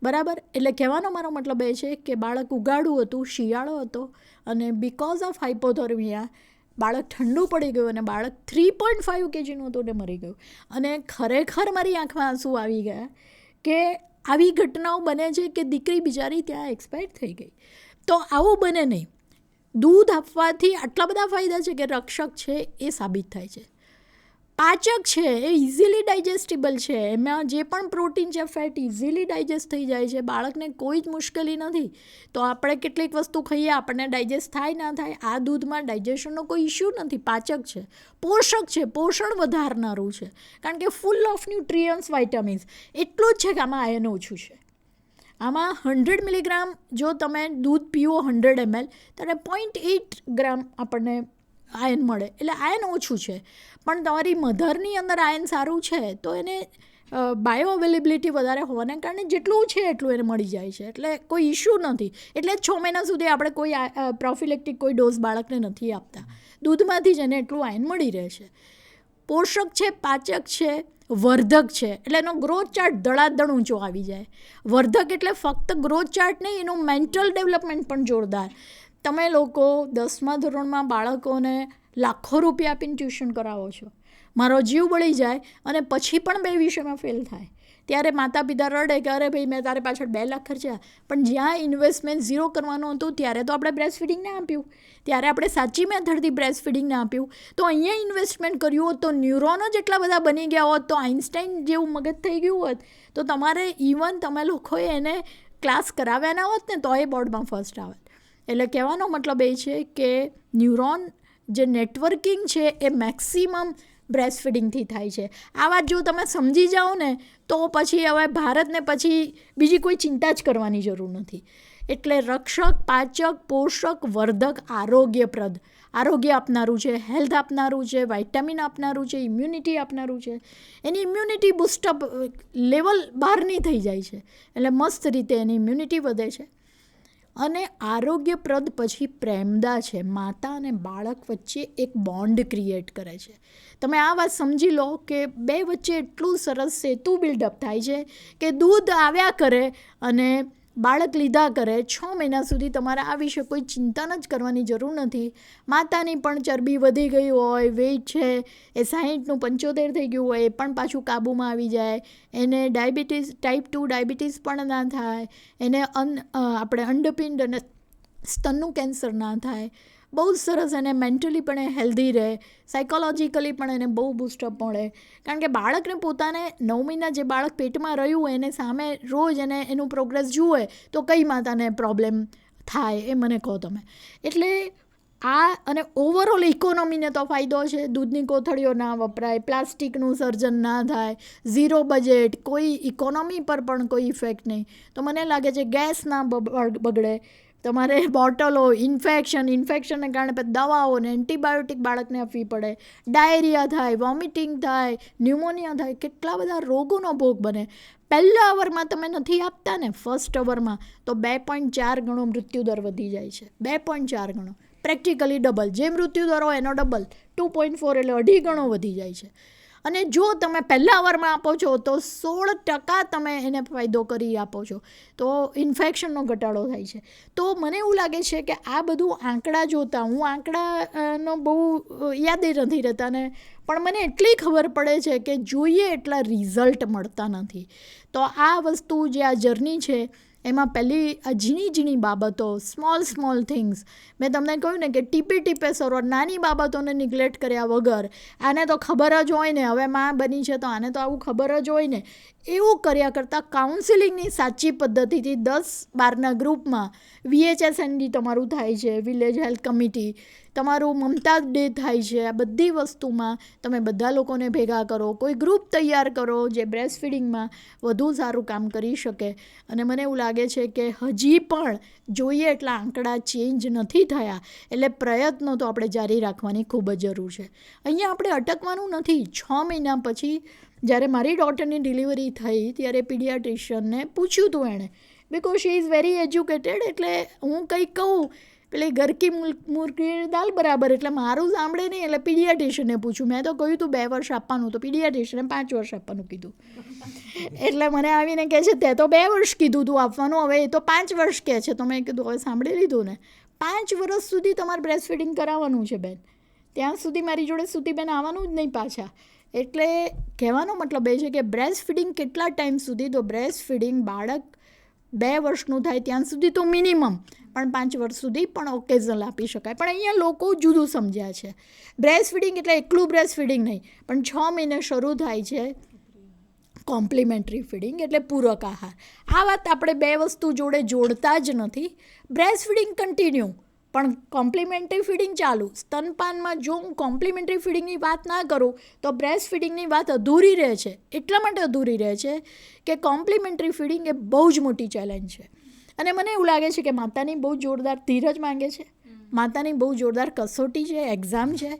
બરાબર? એટલે કહેવાનો મારો મતલબ એ છે કે બાળક ઉગાડું હતું, શિયાળો હતો અને બિકોઝ ઓફ હાઇપોથર્મિયા બાળક ઠંડુ પડી ગયું અને બાળક 3.5 kgનું હતું ને મરી ગયું. અને ખરેખર મારી આંખમાં આંસુ આવી ગયા કે આવી ઘટનાઓ બને છે કે દીકરી બિચારી ત્યાં એક્સપાયર થઈ ગઈ. તો આવું બને નહીં. દૂધ આપવાથી આટલા બધા ફાયદા છે કે રક્ષક છે એ સાબિત થાય છે, પાચક છે, એ ઇઝીલી ડાયજેસ્ટેબલ છે, એમાં જે પણ પ્રોટીન છે, ફેટ ઇઝીલી ડાયજેસ્ટ થઈ જાય છે, બાળકને કોઈ જ મુશ્કેલી નથી. તો આપણે કેટલીક વસ્તુ ખાઈએ આપણને ડાયજેસ્ટ થાય ના થાય, આ દૂધમાં ડાયજેશનનો કોઈ ઇશ્યુ નથી. પાચક છે, પોષક છે, પોષણ વધારનારું છે, કારણ કે ફૂલ ઓફ ન્યુટ્રિયન્ટ્સ, વાઇટામિન્સ. એટલું જ છે કે આમાં આયર્ન ઓછું છે. આમાં 100 મિલીગ્રામ જો તમે દૂધ પીવો 100 ml ત્યારે 0.8 ગ્રામ આપણને આયર્ન મળે, એટલે આયર્ન ઓછું છે. પણ તમારી મધરની અંદર આયર્ન સારું છે તો એને બાયો અવેલેબિલિટી વધારે હોવાને કારણે જેટલું છે એટલું એને મળી જાય છે, એટલે કોઈ ઇશ્યુ નથી. એટલે 6 મહિના સુધી આપણે કોઈ પ્રોફિલેક્ટિક કોઈ ડોઝ બાળકને નથી આપતા. દૂધમાંથી જ એને એટલું આયર્ન મળી રહે છે. પોષક છે, પાચક છે, વર્ધક છે, એટલે એનો ગ્રોથ ચાર્ટ ધડાધડ ઊંચો આવી જાય. વર્ધક એટલે ફક્ત ગ્રોથ ચાર્ટ નહીં, એનું મેન્ટલ ડેવલપમેન્ટ પણ જોરદાર. તમે લોકો 10મા ધોરણમાં બાળકોને લાખો રૂપિયા આપીને ટ્યુશન કરાવો છો, મારો જીવ બળી જાય અને પછી પણ 2 વિષયમાં ફેલ થાય ત્યારે માતા પિતા રડે કે અરે ભાઈ મેં તારે પાછળ 2 લાખ ખર્ચ્યા. પણ જ્યાં ઇન્વેસ્ટમેન્ટ ઝીરો કરવાનું હતું ત્યારે તો આપણે બ્રેસ્ટ ફીડિંગ ના આપ્યું, ત્યારે આપણે સાચી મેથડથી બ્રેસ્ટ ફીડિંગ ના આપ્યું. તો અહીંયા ઇન્વેસ્ટમેન્ટ કર્યું હોત તો ન્યુરોનો જેટલા બધા બની ગયા હોત, તો આઇન્સ્ટાઈન જેવું મગજ થઈ ગયું હોત, તો તમારે ઇવન તમે લોકોએ એને ક્લાસ કરાવ્યા ના હોત ને તો એ બોર્ડમાં ફર્સ્ટ આવત. એટલે કહેવાનો મતલબ એ છે કે ન્યુરોન જે નેટવર્કિંગ છે એ મેક્સિમમ બ્રેસ્ટ ફીડિંગથી થાય છે. આ વાત જો તમે સમજી જાઓ ને તો પછી હવે ભારતને પછી બીજી કોઈ ચિંતા જ કરવાની જરૂર નથી. એટલે રક્ષક, પાચક, પોષક, વર્ધક, આરોગ્યપ્રદ, આરોગ્ય આપનારું છે, હેલ્થ આપનારું છે, વાઇટામિન આપનારું છે, ઇમ્યુનિટી આપનારું છે. એની ઇમ્યુનિટી બૂસ્ટઅપ લેવલ બહારની થઈ જાય છે, એટલે મસ્ત રીતે એની ઇમ્યુનિટી વધે છે. અને આરોગ્યપ્રદ પછી પ્રેમદા છે, માતા અને બાળક વચ્ચે એક બોન્ડ ક્રિએટ કરે છે. તમે આ વાત સમજી લો કે બે વચ્ચે એટલું સરસ સેતુ બિલ્ડઅપ થાય છે કે દૂધ આવ્યા કરે અને બાળક લીધા કરે. 6 મહિના સુધી તમારે આ વિશે કોઈ ચિંતા જ કરવાની જરૂર નથી. માતાની પણ ચરબી વધી ગઈ હોય, વેઇટ છે એ 60નું 75 થઈ ગયું હોય, એ પણ પાછું કાબૂમાં આવી જાય. એને ડાયાબિટીસ, ટાઈપ 2 ડાયાબિટીસ પણ ના થાય, એને આપણે અંડપિંડ અને સ્તનનું કેન્સર ના થાય. બહુ જ સરસ. એને મેન્ટલી પણ એ હેલ્ધી રહે, સાયકોલોજીકલી પણ એને બહુ બૂસ્ટઅપ મળે. કારણ કે બાળકને પોતાને 9 મહિના જે બાળક પેટમાં રહ્યું હોય એને સામે રોજ એને એનું પ્રોગ્રેસ જુએ તો કઈ માતાને પ્રોબ્લેમ થાય એ મને કહો તમે. એટલે આ અને ઓવરઓલ ઇકોનોમીને તો ફાયદો છે. દૂધની કોથળીઓ ના વપરાય, પ્લાસ્ટિકનું સર્જન ના થાય, ઝીરો બજેટ, કોઈ ઇકોનોમી પર પણ કોઈ ઇફેક્ટ નહીં. તો મને લાગે છે ગેસ ના બગડે, તમારે બોટલો, ઇન્ફેક્શનને કારણે પછી દવાઓ ને એન્ટીબાયોટિક બાળકને આપવી પડે, ડાયરિયા થાય, વોમિટિંગ થાય, ન્યુમોનિયા થાય, કેટલા બધા રોગોનો ભોગ બને. પહેલા અવરમાં તમે નથી આપતા ને, ફર્સ્ટ અવરમાં, તો 2.4 ગણો મૃત્યુદર વધી જાય છે. 2.4 ગણો, પ્રેક્ટિકલી ડબલ. જે મૃત્યુદર હોય એનો ડબલ, 2.4 એટલે 2.5 ગણો વધી જાય છે. અને જો તમે પહેલા અવરમાં આપો છો તો 16% તમે એને ફાયદો કરી આપો છો, તો ઇન્ફેક્શનનો ઘટાડો થાય છે. તો મને એવું લાગે છે કે આ બધું આંકડા જોતાં, હું આંકડાનો બહુ યાદ નથી રહેતા ને, પણ મને એટલી ખબર પડે છે કે જોઈએ એટલા રિઝલ્ટ મળતા નથી. તો આ વસ્તુ જે આ જર્ની છે એમાં પહેલી આ ઝીણી બાબતો, સ્મોલ થિંગ્સ, મેં તમને કહ્યું ને કે ટીપે સરોવર, નાની બાબતોને નિગ્લેક્ટ કર્યા વગર, આને તો ખબર જ હોય ને, હવે માં બની છે તો આને તો આવું ખબર જ હોય ને, એવું કર્યા કરતાં કાઉન્સિલિંગની સાચી પદ્ધતિથી 10-12ના ગ્રુપમાં VHSND તમારું થાય છે, વિલેજ હેલ્થ કમિટી, તમારું મમતા ડે થાય છે, આ બધી વસ્તુમાં તમે બધા લોકોને ભેગા કરો, કોઈ ગ્રુપ તૈયાર કરો જે બ્રેસ્ટ ફીડિંગમાં વધુ સારું કામ કરી શકે. અને મને એવું લાગે છે કે હજી પણ જોઈએ એટલા આંકડા ચેન્જ નથી થયા, એટલે પ્રયત્નો તો આપણે જારી રાખવાની ખૂબ જ જરૂર છે. અહીંયા આપણે અટકવાનું નથી. 6 મહિના પછી જ્યારે મારી ડોટરની ડિલિવરી થઈ ત્યારે પીડિયાટ્રિશિયનને પૂછ્યું હતું એણે, because she is very educated, એટલે હું કંઈક કહું પેલી ઘરકી મુર્ગી દાલ બરાબર, એટલે મારું સાંભળે નહીં, એટલે પીડિયાટ્રિશિયનને પૂછ્યું. મેં તો કહ્યું હતું 2 વર્ષ આપવાનું, તો પીડિયાટ્રિશિયને 5 વર્ષ આપવાનું કીધું. એટલે મને આવીને કહે છે તે તો 2 વર્ષ કીધું હતું આપવાનું, હવે એ તો 5 વર્ષ કહે છે. તો મેં કીધું હવે સાંભળી લીધું ને, 5 વર્ષ સુધી તમારે બ્રેસ્ટ ફીડિંગ કરાવવાનું છે બેન, ત્યાં સુધી મારી જોડે સુતી બેન આવવાનું જ નહીં પાછા. એટલે કહેવાનો મતલબ એ છે કે બ્રેસ્ટ ફીડિંગ કેટલા ટાઈમ સુધી, તો બ્રેસ્ટ ફીડિંગ બાળક 2 વર્ષનું થાય ત્યાં સુધી તો મિનિમમ, પણ 5 વર્ષ સુધી પણ ઓકેઝનલ આપી શકાય. પણ અહીંયા લોકો જુદું સમજ્યા છે. બ્રેસ્ટ ફીડિંગ એટલે એકલું બ્રેસ્ટ ફીડિંગ નહીં, પણ 6 મહિને શરૂ થાય છે કોમ્પ્લિમેન્ટરી ફીડિંગ, એટલે પૂરક આહાર. આ વાત આપણે 2 વસ્તુ જોડે જોડતા જ નથી. બ્રેસ્ટ ફીડિંગ કન્ટિન્યુ, પણ કોમ્પ્લિમેન્ટરી ફીડિંગ ચાલુ. સ્તનપાનમાં જો હું કોમ્પ્લિમેન્ટરી ફીડિંગની વાત ના કરું તો બ્રેસ્ટ ફીડિંગની વાત અધૂરી રહે છે. એટલા માટે અધૂરી રહે છે કે કોમ્પ્લિમેન્ટરી ફીડિંગ એ બહુ જ મોટી ચેલેન્જ છે. અને મને એવું લાગે છે કે માતાની બહુ જોરદાર ધીરજ માંગે છે, માતાની બહુ જોરદાર કસોટી છે, એક્ઝામ છે.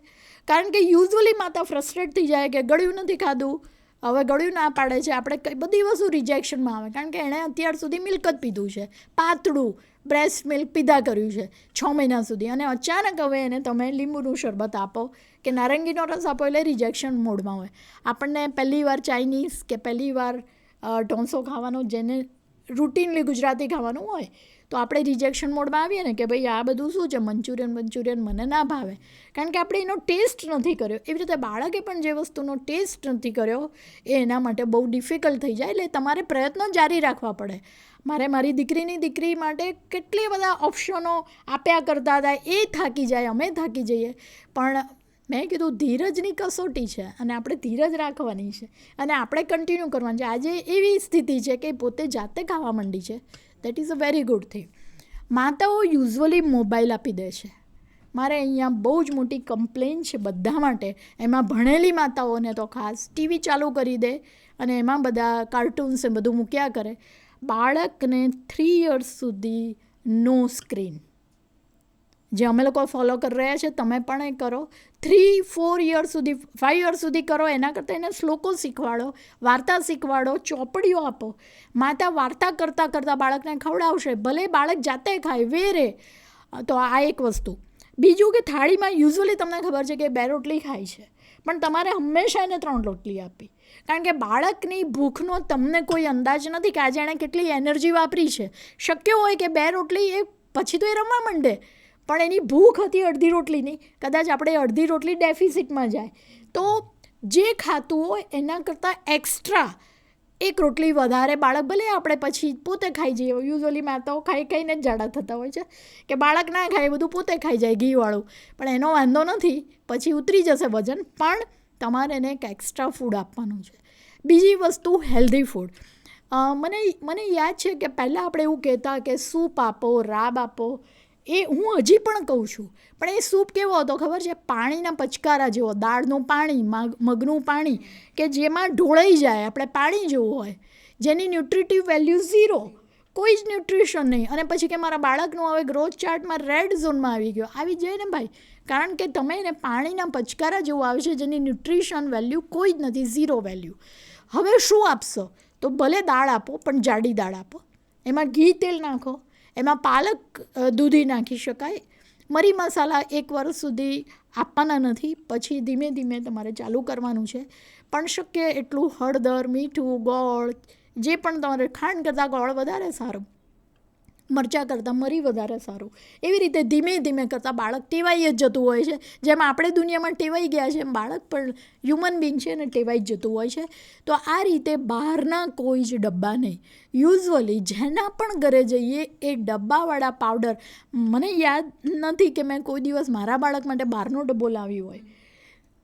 કારણ કે યુઝ્યુઅલી માતા ફ્રસ્ટ્રેટ થઈ જાય કે ગળ્યું નથી ખાધું, હવે ગળ્યું ના પાડે છે, આપણે બધી વસ્તુ રિજેક્શનમાં આવે, કારણ કે એણે અત્યાર સુધી મિલ્ક જ પીધું છે, પાતળું બ્રેસ્ટ મિલ્ક પીધા કર્યું છે 6 મહિના સુધી, અને અચાનક હવે એને તમે લીંબુનું શરબત આપો કે નારંગીનો રસ આપો એટલે રિજેક્શન મોડમાં હોય. આપણને પહેલીવાર ચાઇનીઝ કે પહેલીવાર ઢોંસો ખાવાનો, જેને રૂટીનલી ગુજરાતી ખાવાનું હોય, તો આપણે રિજેક્શન મોડમાં આવીએ ને કે ભાઈ આ બધું શું છે, મંચુરિયન મને ના ભાવે, કારણ કે આપણે એનો ટેસ્ટ નથી કર્યો. એવી રીતે બાળકે પણ જે વસ્તુનો ટેસ્ટ નથી કર્યો એ એના માટે બહુ ડિફિકલ્ટ થઈ જાય. એટલે તમારે પ્રયત્નો જારી રાખવા પડે. મારી દીકરી માટે કેટલી બધા ઓપ્શનો આપ્યા કરતા હતા, એ થાકી જાય, અમે થાકી જઈએ, પણ મેં કીધું ધીરજની કસોટી છે અને આપણે ધીરજ રાખવાની છે અને આપણે કન્ટિન્યુ કરવાનું છે. આજે એવી સ્થિતિ છે કે પોતે જાતે ખાવા માંડી છે, that is a very good thing. માતાઓ યુઝ્યુઅલી મોબાઈલ આપી દે છે. મારે અહીંયા બહુ જ મોટી કમ્પ્લેન છે બધા માટે, એમાં ભણેલી માતાઓને તો ખાસ. ટીવી ચાલુ કરી દે અને એમાં બધા કાર્ટૂન્સ એ બધું મૂક્યા કરે. બાળકને 3 years સુધી નો સ્ક્રીન, જે અમે લોકો ફોલો કરી રહ્યા છે તમે પણ એ કરો. 3-4 યર સુધી 5 યર સુધી કરો. એના કરતાં એને શ્લોકો શીખવાડો, વાર્તા શીખવાડો, ચોપડીઓ આપો. માતા વાર્તા કરતાં કરતાં બાળકને ખવડાવશે, ભલે બાળક જાતે ખાય વેરે. તો આ એક વસ્તુ. બીજું કે થાળીમાં યુઝ્યુઅલી તમને ખબર છે કે 2 રોટલી ખાય છે, પણ તમારે હંમેશા એને 3 રોટલી આપી. કારણ કે બાળકની ભૂખનો તમને કોઈ અંદાજ નથી કે આજે એણે કેટલી એનર્જી વાપરી છે. શક્ય હોય કે 2 રોટલી એ પછી તો એ રમવા માંડે, પણ એની ભૂખ હતી અડધી રોટલીની, કદાચ આપણે અડધી રોટલી ડેફિસિટમાં જાય. તો જે ખાતું હોય એના કરતાં એક્સ્ટ્રા 1 રોટલી વધારે બાળક, ભલે આપણે પછી પોતે ખાઈ જઈએ. યુઝ્યુઅલી માતાઓ ખાઈ ખાઈને જ જાડા થતા હોય છે કે બાળક ના ખાય બધું પોતે ખાઈ જાય ઘીવાળું, પણ એનો વાંધો નથી, પછી ઉતરી જશે વજન. પણ તમારે એને એક એક્સ્ટ્રા ફૂડ આપવાનું છે. બીજી વસ્તુ હેલ્ધી ફૂડ. મને યાદ છે કે પહેલાં આપણે એવું કહેતા કે સૂપ આપો, રાબ આપો. એ હું હજી પણ કહું છું, પણ એ સૂપ કેવો હતો ખબર છે? પાણીના પચકારા જેવો, દાળનું પાણી, મગનું પાણી કે જેમાં ઢોળાઈ જાય, આપણે પાણી જેવું હોય, જેની ન્યુટ્રિટિવ વેલ્યુ 0, કોઈ જ ન્યુટ્રિશન નહીં. અને પછી કે મારા બાળકનું હવે ગ્રોથ ચાર્ટમાં રેડ ઝોનમાં આવી ગયો. આવી જાય ને ભાઈ, કારણ કે તમે એને પાણીના પચકારા જેવું આવે છે જેની ન્યુટ્રિશન વેલ્યુ કોઈ જ નથી, 0 વેલ્યુ. હવે શું આપશો? તો ભલે દાળ આપો, પણ જાડી દાળ આપો, એમાં ઘી તેલ નાખો, એમાં પાલક દૂધી નાખી શકાય. મરી મસાલા 1 વર્ષ સુધી આપવાના નથી, પછી ધીમે ધીમે તમારે ચાલુ કરવાનું છે. પણ શક્ય એટલું હળદર, મીઠું, ગોળ, જે પણ તમારે, ખાંડ કરતાં ગોળ વધારે સારું, મરચાં કરતાં મરી વધારે સારું. એવી રીતે ધીમે ધીમે કરતાં બાળક ટેવાઈ જ જતું હોય છે. જેમ આપણે દુનિયામાં ટેવાઈ ગયા છે એમ બાળક પણ હ્યુમન બિંગ છે અને ટેવાઈ જ જતું હોય છે. તો આ રીતે બહારના કોઈ જ ડબ્બા નહીં. યુઝ્યુઅલી જેના પણ ઘરે જઈએ એ ડબ્બાવાળા પાવડર, મને યાદ નથી કે મેં કોઈ દિવસ મારા બાળક માટે બહારનો ડબ્બો લાવ્યો હોય.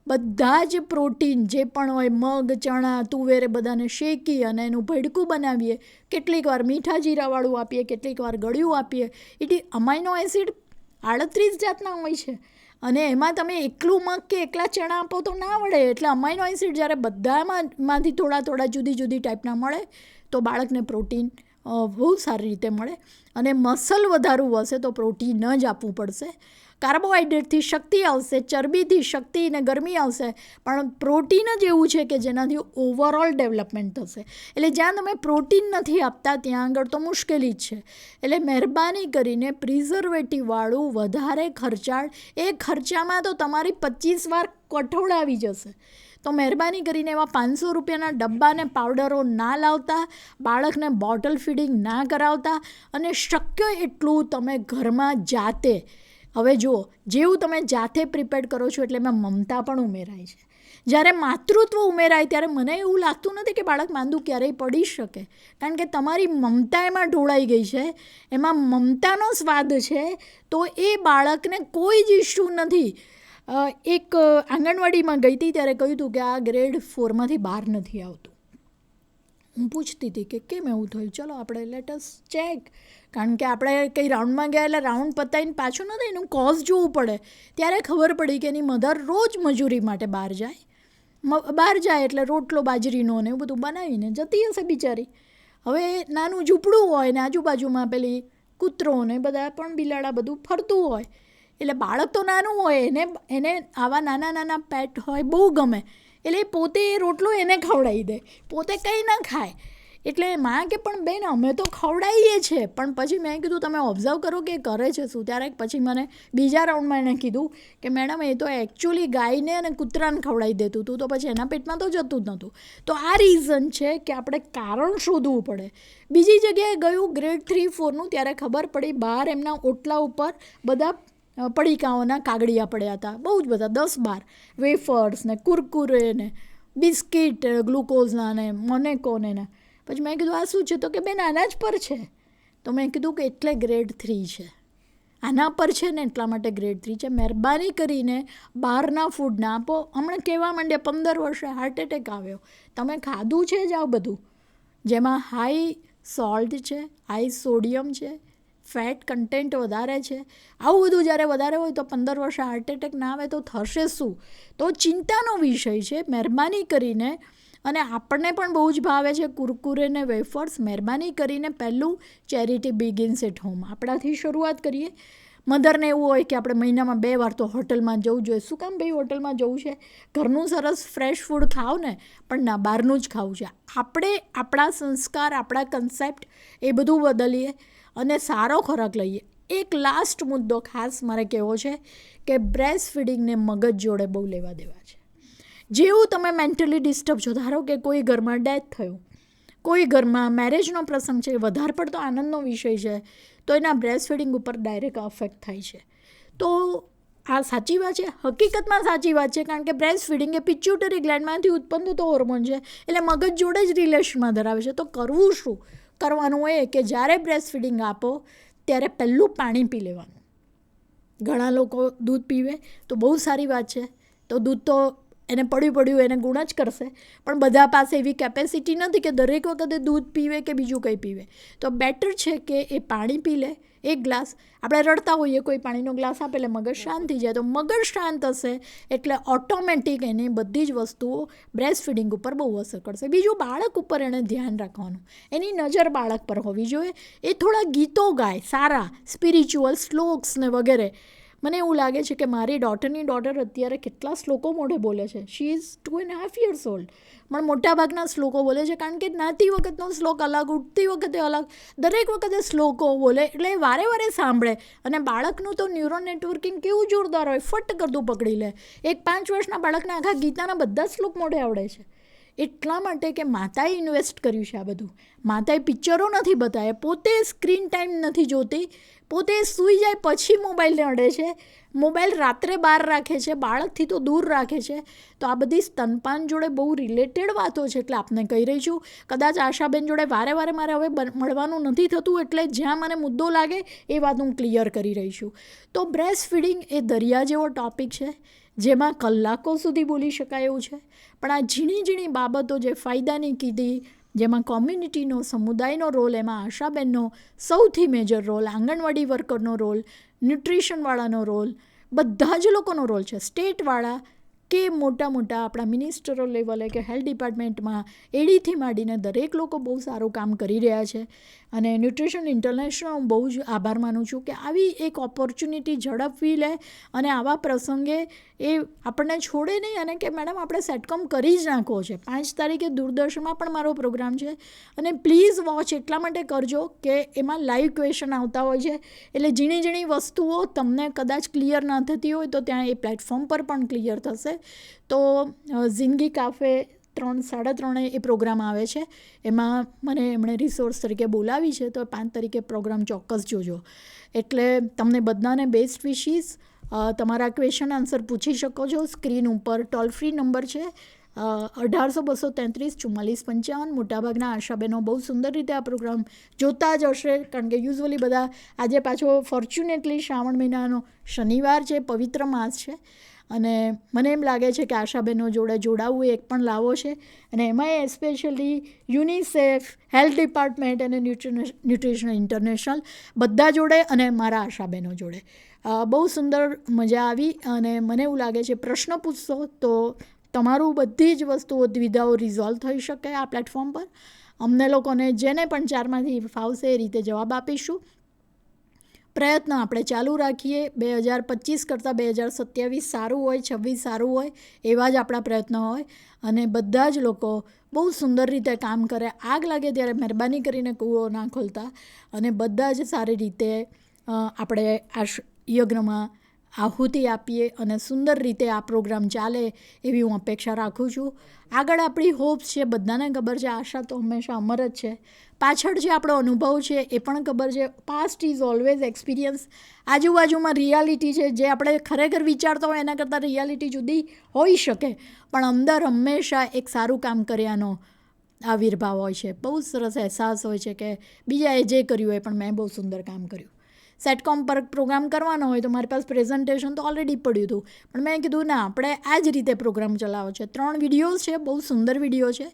બધા જ પ્રોટીન જે પણ હોય, મગ, ચણા, તુવેર, બધાને શેકી અને એનું ભડકું બનાવીએ. કેટલીક વાર મીઠા જીરાવાળું આપીએ, કેટલીક વાર ગળ્યું આપીએ. એટલે અમાઇનો એસિડ 38 જાતના હોય છે, અને એમાં તમે એકલું મગ કે એકલા ચણા આપો તો ના વળે. એટલે અમાઇનો એસિડ જ્યારે બધામાંથી થોડા થોડા જુદી જુદી ટાઈપના મળે તો બાળકને પ્રોટીન બહુ સારી રીતે મળે. અને મસલ વધારવું હશે તો પ્રોટીન જ આપવું પડશે. કાર્બોહાઈડ્રેટથી શક્તિ આવશે, ચરબીથી શક્તિ અને ગરમી આવશે, પણ પ્રોટીન જ એવું છે કે જેનાથી ઓવરઓલ ડેવલપમેન્ટ થશે. એટલે જ્યાં તમે પ્રોટીન નથી આપતા ત્યાં આગળ તો મુશ્કેલી જ છે. એટલે મહેરબાની કરીને પ્રિઝર્વેટિવવાળું વધારે ખર્ચાળ, એ ખર્ચામાં તો તમારી 25 વાર કઠોળ આવી જશે. તો મહેરબાની કરીને એવા 500 રૂપિયાના ડબ્બાને પાવડરો ના લાવતા, બાળકને બોટલ ફીડિંગ ના કરાવતા, અને શક્ય એટલું તમે ઘરમાં જાતે, હવે જુઓ, જેવું તમે જાતે પ્રિપેર કરો છો એટલે એમાં મમતા પણ ઉમેરાય છે. જ્યારે માતૃત્વ ઉમેરાય ત્યારે મને એવું લાગતું નથી કે બાળક માંદું ક્યારેય પડી શકે, કારણ કે તમારી મમતા એમાં ઢોળાઈ ગઈ છે, એમાં મમતાનો સ્વાદ છે. તો એ બાળકને કોઈ જ ઇશ્યુ નથી. એક આંગણવાડીમાં ગઈ હતી ત્યારે કહ્યું હતું કે આ ગ્રેડ 4માંથી બહાર નથી આવતું. હું પૂછતી હતી કે કેમ એવું થયું? ચલો આપણે લેટસ ચેક, કારણ કે આપણે કંઈ રાઉન્ડમાં ગયા એટલે રાઉન્ડ પતાવીને પાછું ન થાય, એનું કોઝ જોવું પડે. ત્યારે ખબર પડી કે એની મધર રોજ મજૂરી માટે બહાર જાય એટલે રોટલો બાજરીનો ને એવું બધું બનાવીને જતી હશે બિચારી. હવે નાનું ઝૂંપડું હોય ને આજુબાજુમાં પેલી કૂતરો ને બધા પણ બિલાડા બધું ફરતું હોય, એટલે બાળક તો નાનું હોય, એને આવા નાના નાના પેટ હોય બહુ ગમે. એટલે પોતે એ રોટલો એને ખવડાવી દે, પોતે કંઈ ના ખાય. એટલે માં કે પણ બેન અમે તો ખવડાવીએ છીએ. પણ પછી મેં કીધું તમે ઓબ્ઝર્વ કરો કે કરે છે શું. ત્યારે પછી મને બીજા રાઉન્ડમાં એણે કીધું કે મેડમ એ તો એકચ્યુઅલી ગાયને અને કૂતરાને ખવડાવી દેતું હતું, તો પછી એના પેટમાં તો જતું જ નહોતું. તો આ રીઝન છે કે આપણે કારણ શોધવું પડે. બીજી જગ્યાએ ગયું ગ્રેડ 3-4નું, ત્યારે ખબર પડી બહાર એમના ઓટલા ઉપર બધા પડીકાઓના કાગળિયા પડ્યા હતા, બહુ જ બધા, 10-12 વેફર્સ ને કુરકુરે ને બિસ્કિટ ગ્લુકોઝના ને મોનેકોને ને. પછી મેં કીધું આ શું છે? તો કે બેન આના જ પર છે. તો મેં કીધું કે એટલે ગ્રેડ 3 છે, આના પર છે ને એટલા માટે ગ્રેડ 3 છે. મહેરબાની કરીને બહારના ફૂડ ના આપો. હમણાં કહેવા માંડ્યા 15 વર્ષે હાર્ટ એટેક આવ્યો. તમે ખાધું છે જ આવું બધું જેમાં હાઈ સોલ્ટ છે, હાઈ સોડિયમ છે, ફેટ કન્ટેન્ટ વધારે છે. આવું બધું જ્યારે વધારે હોય તો 15 વર્ષે હાર્ટ એટેક ના આવે તો થશે શું? તો ચિંતાનો વિષય છે. મહેરબાની કરીને, અને આપણને પણ બહુ જ ભાવે છે કુરકુરે ને વેફર્સ, મહેરબાની કરીને પહેલું ચેરિટી બિગિન્સ એટ હોમ, આપણાથી શરૂઆત કરીએ. મધરને એવું હોય કે આપણે મહિનામાં 2 વાર તો હોટલમાં જવું જોઈએ. શું કામ ભાઈ હોટલમાં જવું છે? ઘરનું સરસ ફ્રેશ ફૂડ ખાઓ ને, પણ ના, બહારનું જ ખાવું છે. આપણે આપણા સંસ્કાર, આપણા કન્સેપ્ટ એ બધું બદલીએ અને સારો ખોરાક લઈએ. એક લાસ્ટ મુદ્દો ખાસ મારે કહેવો છે કે બ્રેસ્ટ ફીડિંગને મગજ જોડે બહુ લેવા દેવા છે. જેવું તમે મેન્ટલી ડિસ્ટર્બ છો, ધારો કે કોઈ ઘરમાં ડેથ થયું, કોઈ ઘરમાં મેરેજનો પ્રસંગ છે, વધારે પડતો આનંદનો વિષય છે, તો એના બ્રેસ્ટ ફીડિંગ ઉપર ડાયરેક્ટ અફેક્ટ થાય છે. તો આ સાચી વાત છે, હકીકતમાં સાચી વાત છે, કારણ કે બ્રેસ્ટ ફીડિંગ એ પિચ્યુટરી ગ્લેન્ડમાંથી ઉત્પન્ન થતો હોર્મોન છે, એટલે મગજ જોડે જ રિલેશનમાં ધરાવે છે. તો કરવું શું? કરવાનું એ કે જ્યારે બ્રેસ્ટ ફીડિંગ આપો ત્યારે પહેલું પાણી પી લેવાનું. ઘણા લોકો દૂધ પીવે તો બહુ સારી વાત છે, તો દૂધ તો એને પડ્યું એને ગુણ જ કરશે, પણ બધા પાસે એવી કેપેસિટી નથી કે દરેક વખતે દૂધ પીવે કે બીજું કંઈ પીવે. તો બેટર છે કે એ પાણી પી લે 1 ગ્લાસ. આપણે રડતા હોઈએ, કોઈ પાણીનો ગ્લાસ આપે એટલે મગજ શાંત થઈ જાય. તો મગજ શાંત હશે એટલે ઓટોમેટિક એની બધી જ વસ્તુઓ બ્રેસ્ટ ફીડિંગ ઉપર બહુ અસર કરશે. બીજું, બાળક ઉપર એને ધ્યાન રાખવાનું, એની નજર બાળક પર હોવી જોઈએ. એ થોડા ગીતો ગાય સારા, સ્પિરિચ્યુઅલ શ્લોક્સ ને વગેરે. મને એવું લાગે છે કે મારી ડોટરની ડોટર અત્યારે કેટલા શ્લોકો મોઢે બોલે છે. શી ઇઝ 2.5 years old, પણ મોટાભાગના શ્લોકો બોલે છે, કારણ કે નાતી વખતનો શ્લોક અલગ, ઉઠતી વખતે અલગ, દરેક વખતે શ્લોકો બોલે એટલે વારે વારે સાંભળે. અને બાળકનું તો ન્યુરો નેટવર્કિંગ કેવું જોરદાર હોય, ફટ કરતું પકડી લે. એક 5 વર્ષના બાળકને આખા ગીતાના બધા શ્લોક મોઢે આવડે છે. એટલા માટે કે માતાએ ઇન્વેસ્ટ કર્યું છે આ બધું. માતાએ પિક્ચરો નથી બતાવ્યા, પોતે સ્ક્રીન ટાઈમ નથી જોતી, પોતે સૂઈ જાય પછી મોબાઈલને અડે છે, મોબાઈલ રાત્રે બહાર રાખે છે, બાળકથી તો દૂર રાખે છે. તો આ બધી સ્તનપાન જોડે બહુ રિલેટેડ વાતો છે, એટલે આપને કહી રહી છું. કદાચ આશાબેન જોડે વારે વારે મારે હવે મળવાનું નથી થતું, એટલે જ્યાં મને મુદ્દો લાગે એ વાત હું ક્લિયર કરી રહી છું. તો બ્રેસ્ટ ફીડિંગ એ દરિયા જેવો ટૉપિક છે, જેમાં કલાકો સુધી બોલી શકાય એવું છે. પણ આ ઝીણી ઝીણી બાબતો જે ફાયદાની કીધી, જેમાં કોમ્યુનિટીનો, સમુદાયનો રોલ, એમાં આશાબેનનો સૌથી મેજર રોલ, આંગણવાડી વર્કરનો રોલ, ન્યુટ્રિશનવાળાનો રોલ, બધા જ લોકોનો રોલ છે. સ્ટેટવાળા કે મોટા આપણા મિનિસ્ટરો લેવલે કે હેલ્થ ડિપાર્ટમેન્ટમાં એડીથી માંડીને દરેક લોકો બહુ સારું કામ કરી રહ્યા છે. અને ન્યુટ્રિશન ઇન્ટરનેશનલ હું બહુ જ આભાર માનું છું કે આવી એક ઓપોર્ચ્યુનિટી ઝડપવી લે અને આવા પ્રસંગે એ આપણને છોડે નહીં અને કે મેડમ આપણે સેટકોમ કરી જ નાખવો છે. 5 તારીખે દૂરદર્શનમાં પણ મારો પ્રોગ્રામ છે, અને પ્લીઝ વોચ એટલા માટે કરજો કે એમાં લાઈવ ક્વેશ્ચન આવતા હોય છે, એટલે ઝીણી ઝીણી વસ્તુઓ તમને કદાચ ક્લિયર ના થતી હોય તો ત્યાં એ પ્લેટફોર્મ પર પણ ક્લિયર થશે. તો જિંદગી કાફે 3-3:30 એ પ્રોગ્રામ આવે છે, એમાં મને એમણે રિસોર્સ તરીકે બોલાવી છે. તો 5 તારીખે પ્રોગ્રામ ચોક્કસ જોજો. એટલે તમને બધાને બેસ્ટ વિશીસ. તમારા ક્વેશ્ચન આન્સર પૂછી શકો છો. સ્ક્રીન ઉપર ટોલ ફ્રી નંબર છે 18-233-44-55. મોટાભાગના આશાબેનો બહુ સુંદર રીતે આ પ્રોગ્રામ જોતા જ હશે, કારણ કે યુઝ્યુઅલી બધા આજે પાછો ફોર્ચ્યુનેટલી શ્રાવણ મહિનાનો શનિવાર છે, પવિત્ર માસ છે, અને મને એમ લાગે છે કે આશાબેનો જોડે જોડાવવું એક પણ લાવો છે. અને એમાંય એસ્પેશિયલી યુનિસેફ, હેલ્થ ડિપાર્ટમેન્ટ અને ન્યુટ્રિશન ઇન્ટરનેશનલ બધા જોડે અને મારા આશાબેનો જોડે બહુ સુંદર મજા આવી. અને મને એવું લાગે છે પ્રશ્ન પૂછશો તો તમારું બધી જ વસ્તુઓ, દ્વિધાઓ રિઝોલ્વ થઈ શકે આ પ્લેટફોર્મ પર. અમને લોકોને જેને પણ 4માંથી ફાવશે એ રીતે જવાબ આપીશું. પ્રયત્ન આપણે ચાલુ રાખીએ. 2025 કરતાં 2027 સારું હોય, 26 સારું હોય, એવા જ આપણા પ્રયત્નો હોય, અને બધા જ લોકો બહુ સુંદર રીતે કામ કરે. આગ લાગે ત્યારે મહેરબાની કરીને કૂવો ના ખોલતા, અને બધા જ સારી રીતે આપણે આ યજ્ઞમાં આહુતિ આપીએ અને સુંદર રીતે આ પ્રોગ્રામ ચાલે એવી હું અપેક્ષા રાખું છું. આગળ આપણી હોપ્સ છે, બધાને ખબર છે, આશા તો હંમેશા અમર જ છે. પાછળ જે આપણો અનુભવ છે એ પણ ખબર છે. Past is always experience. આજુબાજુમાં રિયાલિટી છે, જે આપણે ખરેખર વિચારતા હોય એના કરતાં રિયાલિટી જુદી હોઈ શકે, પણ અંદર હંમેશા એક સારું કામ કર્યાનો આવિર્ભાવ હોય છે. બહુ સરસ અહેસાસ હોય છે કે બીજાએ જે કર્યું હોય પણ મેં બહુ સુંદર કામ કર્યું. સેટકોમ પર પ્રોગ્રામ કરવાનો હોય તો મારી પાસે પ્રેઝન્ટેશન તો ઓલરેડી પડ્યું હતું, પણ મેં કીધું ના, આપણે આ જ રીતે પ્રોગ્રામ ચલાવો છે. 3 વિડીયોઝ છે, બહુ સુંદર વિડીયો છે,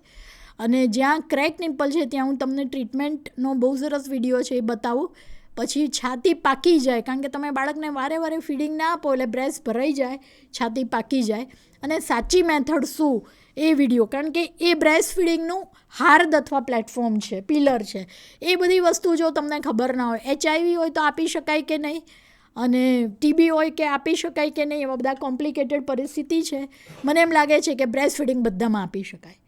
અને જ્યાં ક્રેક નિમ્પલ છે ત્યાં હું તમને ટ્રીટમેન્ટનો બહુ સરસ વિડીયો છે એ બતાવું. પછી છાતી પાકી જાય, કારણ કે તમે બાળકને વારે વારે ફીડિંગ ના આપો એટલે બ્રેસ્ટ ભરાઈ જાય, છાતી પાકી જાય, અને સાચી મેથડ શું એ વિડીયો, કારણ કે એ બ્રેસ્ટ ફીડિંગનું હાર્દ અથવા પ્લેટફોર્મ છે, પિલર છે. એ બધી વસ્તુ જો તમને ખબર ના હોય, HIV હોય તો આપી શકાય કે નહીં, અને ટીબી હોય કે આપી શકાય કે નહીં, એવા બધા કોમ્પ્લિકેટેડ પરિસ્થિતિ છે. મને એમ લાગે છે કે બ્રેસ્ટ ફીડિંગ બધામાં આપી શકાય,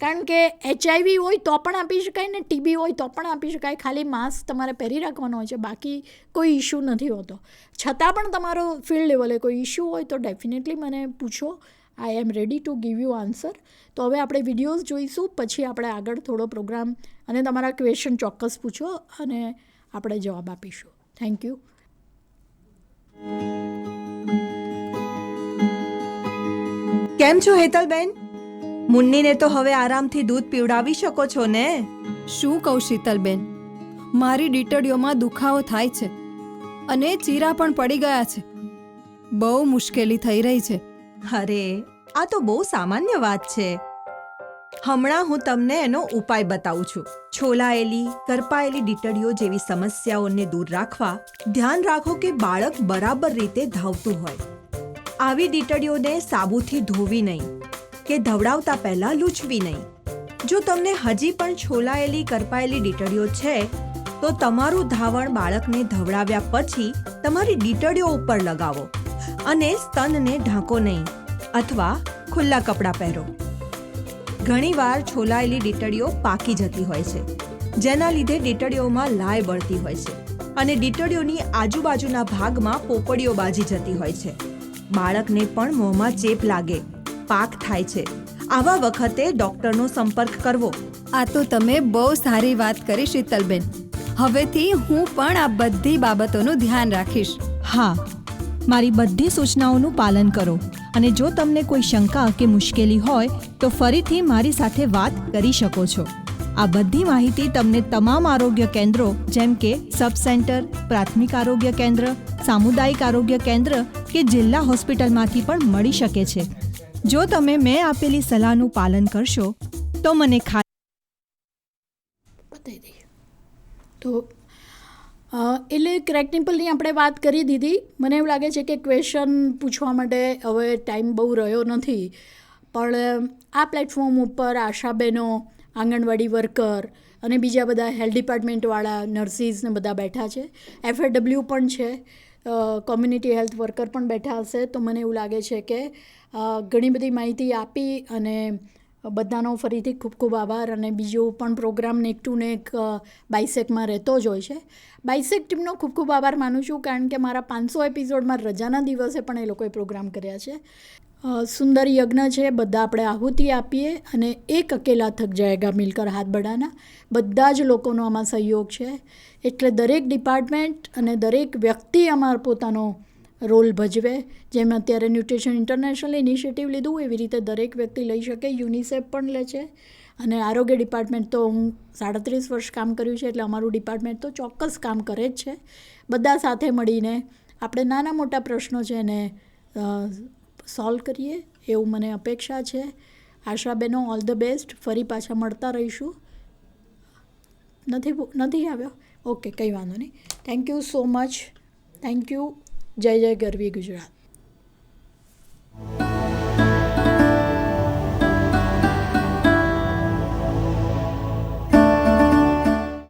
કારણ કે HIV હોય તો પણ આપી શકાય ને ટીબી હોય તો પણ આપી શકાય. ખાલી માસ્ક તમારે પહેરી રાખવાનો હોય છે, બાકી કોઈ ઇશ્યુ નથી હોતો. છતાં પણ તમારો ફિલ્ડ લેવલે કોઈ ઇશ્યુ હોય તો ડેફિનેટલી મને પૂછો. I am ready to give you answer. તો હવે આપણે વિડીયોઝ જોઈશું, પછી આપણે આગળ થોડો પ્રોગ્રામ અને તમારા ક્વેશ્ચન ચોક્કસ પૂછો અને આપણે જવાબ આપીશું. Thank you. કેમ છો હેતલબેન? મુન્નીને તો હવે આરામથી દૂધ પીવડાવી શકો છો ને? શું કહું શીતલબેન, મારી ડીટડીઓમાં દુખાવો થાય છે અને ચીરા પણ પડી ગયા છે. બહુ મુશ્કેલી થઈ રહી છે. અરે, આ તો બહુ સામાન્ય વાત છે. હમણાં હું તમને એનો ઉપાય બતાવું છું. છોલાયેલી કરપાયેલી ડીટડીઓ જેવી સમસ્યાઓને દૂર રાખવા ધ્યાન રાખો કે બાળક બરાબર રીતે ધાવતું હોય. આવી ડીટડીઓને સાબુથી ધોવી નહીં કે ધવડાવતા પહેલા લૂછવી નહીં. જો તમને હજી પણ છોલાયેલી કરપાયેલી ડીટડીઓ છે તો તમારું ધાવણ બાળકને ધવડાવ્યા પછી તમારી ડીટડીઓ ઉપર લગાવો અને સ્તનને ઢાંકો નહીં અથવા ખુલ્લા કપડાં પહેરો. ઘણીવાર છોલાયેલી ડીટડીઓ પાકી જતી હોય છે, જેના લીધે ડીટડીઓમાં લાય બળતી હોય છે અને ડીટડીઓની આજુબાજુના ભાગમાં પોપડીઓ બાજી જતી હોય છે. બાળકને પણ મોંમાં ચેપ લાગે, પાક થાય છે. આવા વખતે ડોક્ટરનો સંપર્ક કરવો. આ તો તમે બહુ સારી વાત કરી શીતલબેન. હવેથી હું પણ આ બધી બાબતોનું ધ્યાન રાખીશ. હા, મારી બધી સૂચનાઓનું પાલન કરો અને જો તમને કોઈ શંકા કે મુશ્કેલી હોય તો ફરીથી મારી સાથે વાત કરી શકો છો. આ બધી માહિતી તમને તમામ આરોગ્ય કેન્દ્રો જેમ કે સબ સેન્ટર, પ્રાથમિક આરોગ્ય કેન્દ્ર, સામુદાયિક આરોગ્ય કેન્દ્ર કે જિલ્લા હોસ્પિટલમાંથી પણ મળી શકે છે. જો તમે મેં આપેલી સલાહનું પાલન કરશો તો મને બતાવી દઈએ તો એટલે ક્રેક નિપલની આપણે વાત કરી દીધી. મને એવું લાગે છે કે ક્વેશ્ચન પૂછવા માટે હવે ટાઈમ બહુ રહ્યો નથી, પણ આ પ્લેટફોર્મ ઉપર આશાબેનો, આંગણવાડી વર્કર અને બીજા બધા હેલ્થ ડિપાર્ટમેન્ટવાળા નર્સિસ ને બધા બેઠા છે. FAW પણ છે, કોમ્યુનિટી હેલ્થ વર્કર પણ બેઠા હશે. તો મને એવું લાગે છે કે ઘણી બધી માહિતી આપી અને બધાનો ફરીથી ખૂબ ખૂબ આભાર. અને બીજો પણ પ્રોગ્રામ ને એક ટુ ને એક બાયસેકમાં રહેતો જ હોય છે. બાયસેક ટીમનો ખૂબ ખૂબ આભાર માનું છું, કારણ કે મારા 500 એપિસોડમાં રજાના દિવસે પણ એ લોકોએ પ્રોગ્રામ કર્યા છે. સુંદર યજ્ઞ છે, બધા આપણે આહુતિ આપીએ અને એક અકેલા થક જાયગા મિલકર હાથ બઢાના. બધા જ લોકોનો આમાં સહયોગ છે. એટલે દરેક ડિપાર્ટમેન્ટ અને દરેક વ્યક્તિ આમાં પોતાનો રોલ ભજવે. જેમ અત્યારે ન્યુટ્રિશન ઇન્ટરનેશનલ ઇનિશિયેટિવ લીધું એવી રીતે દરેક વ્યક્તિ લઈ શકે. યુનિસેફ પણ લે છે અને આરોગ્ય ડિપાર્ટમેન્ટ તો હું 37 વર્ષ કામ કર્યું છે, એટલે અમારું ડિપાર્ટમેન્ટ તો ચોક્કસ કામ કરે જ છે. બધા સાથે મળીને આપણે નાના મોટા પ્રશ્નો છે એને સોલ્વ કરીએ એવું મને અપેક્ષા છે. આશાબેનો, ઓલ ધ બેસ્ટ. ફરી પાછા મળતા રહીશું. નથી આવ્યો? ઓકે, કંઈ વાંધો નહીં. Thank you so much. Thank you. જય જય ગરવી ગુજરાત.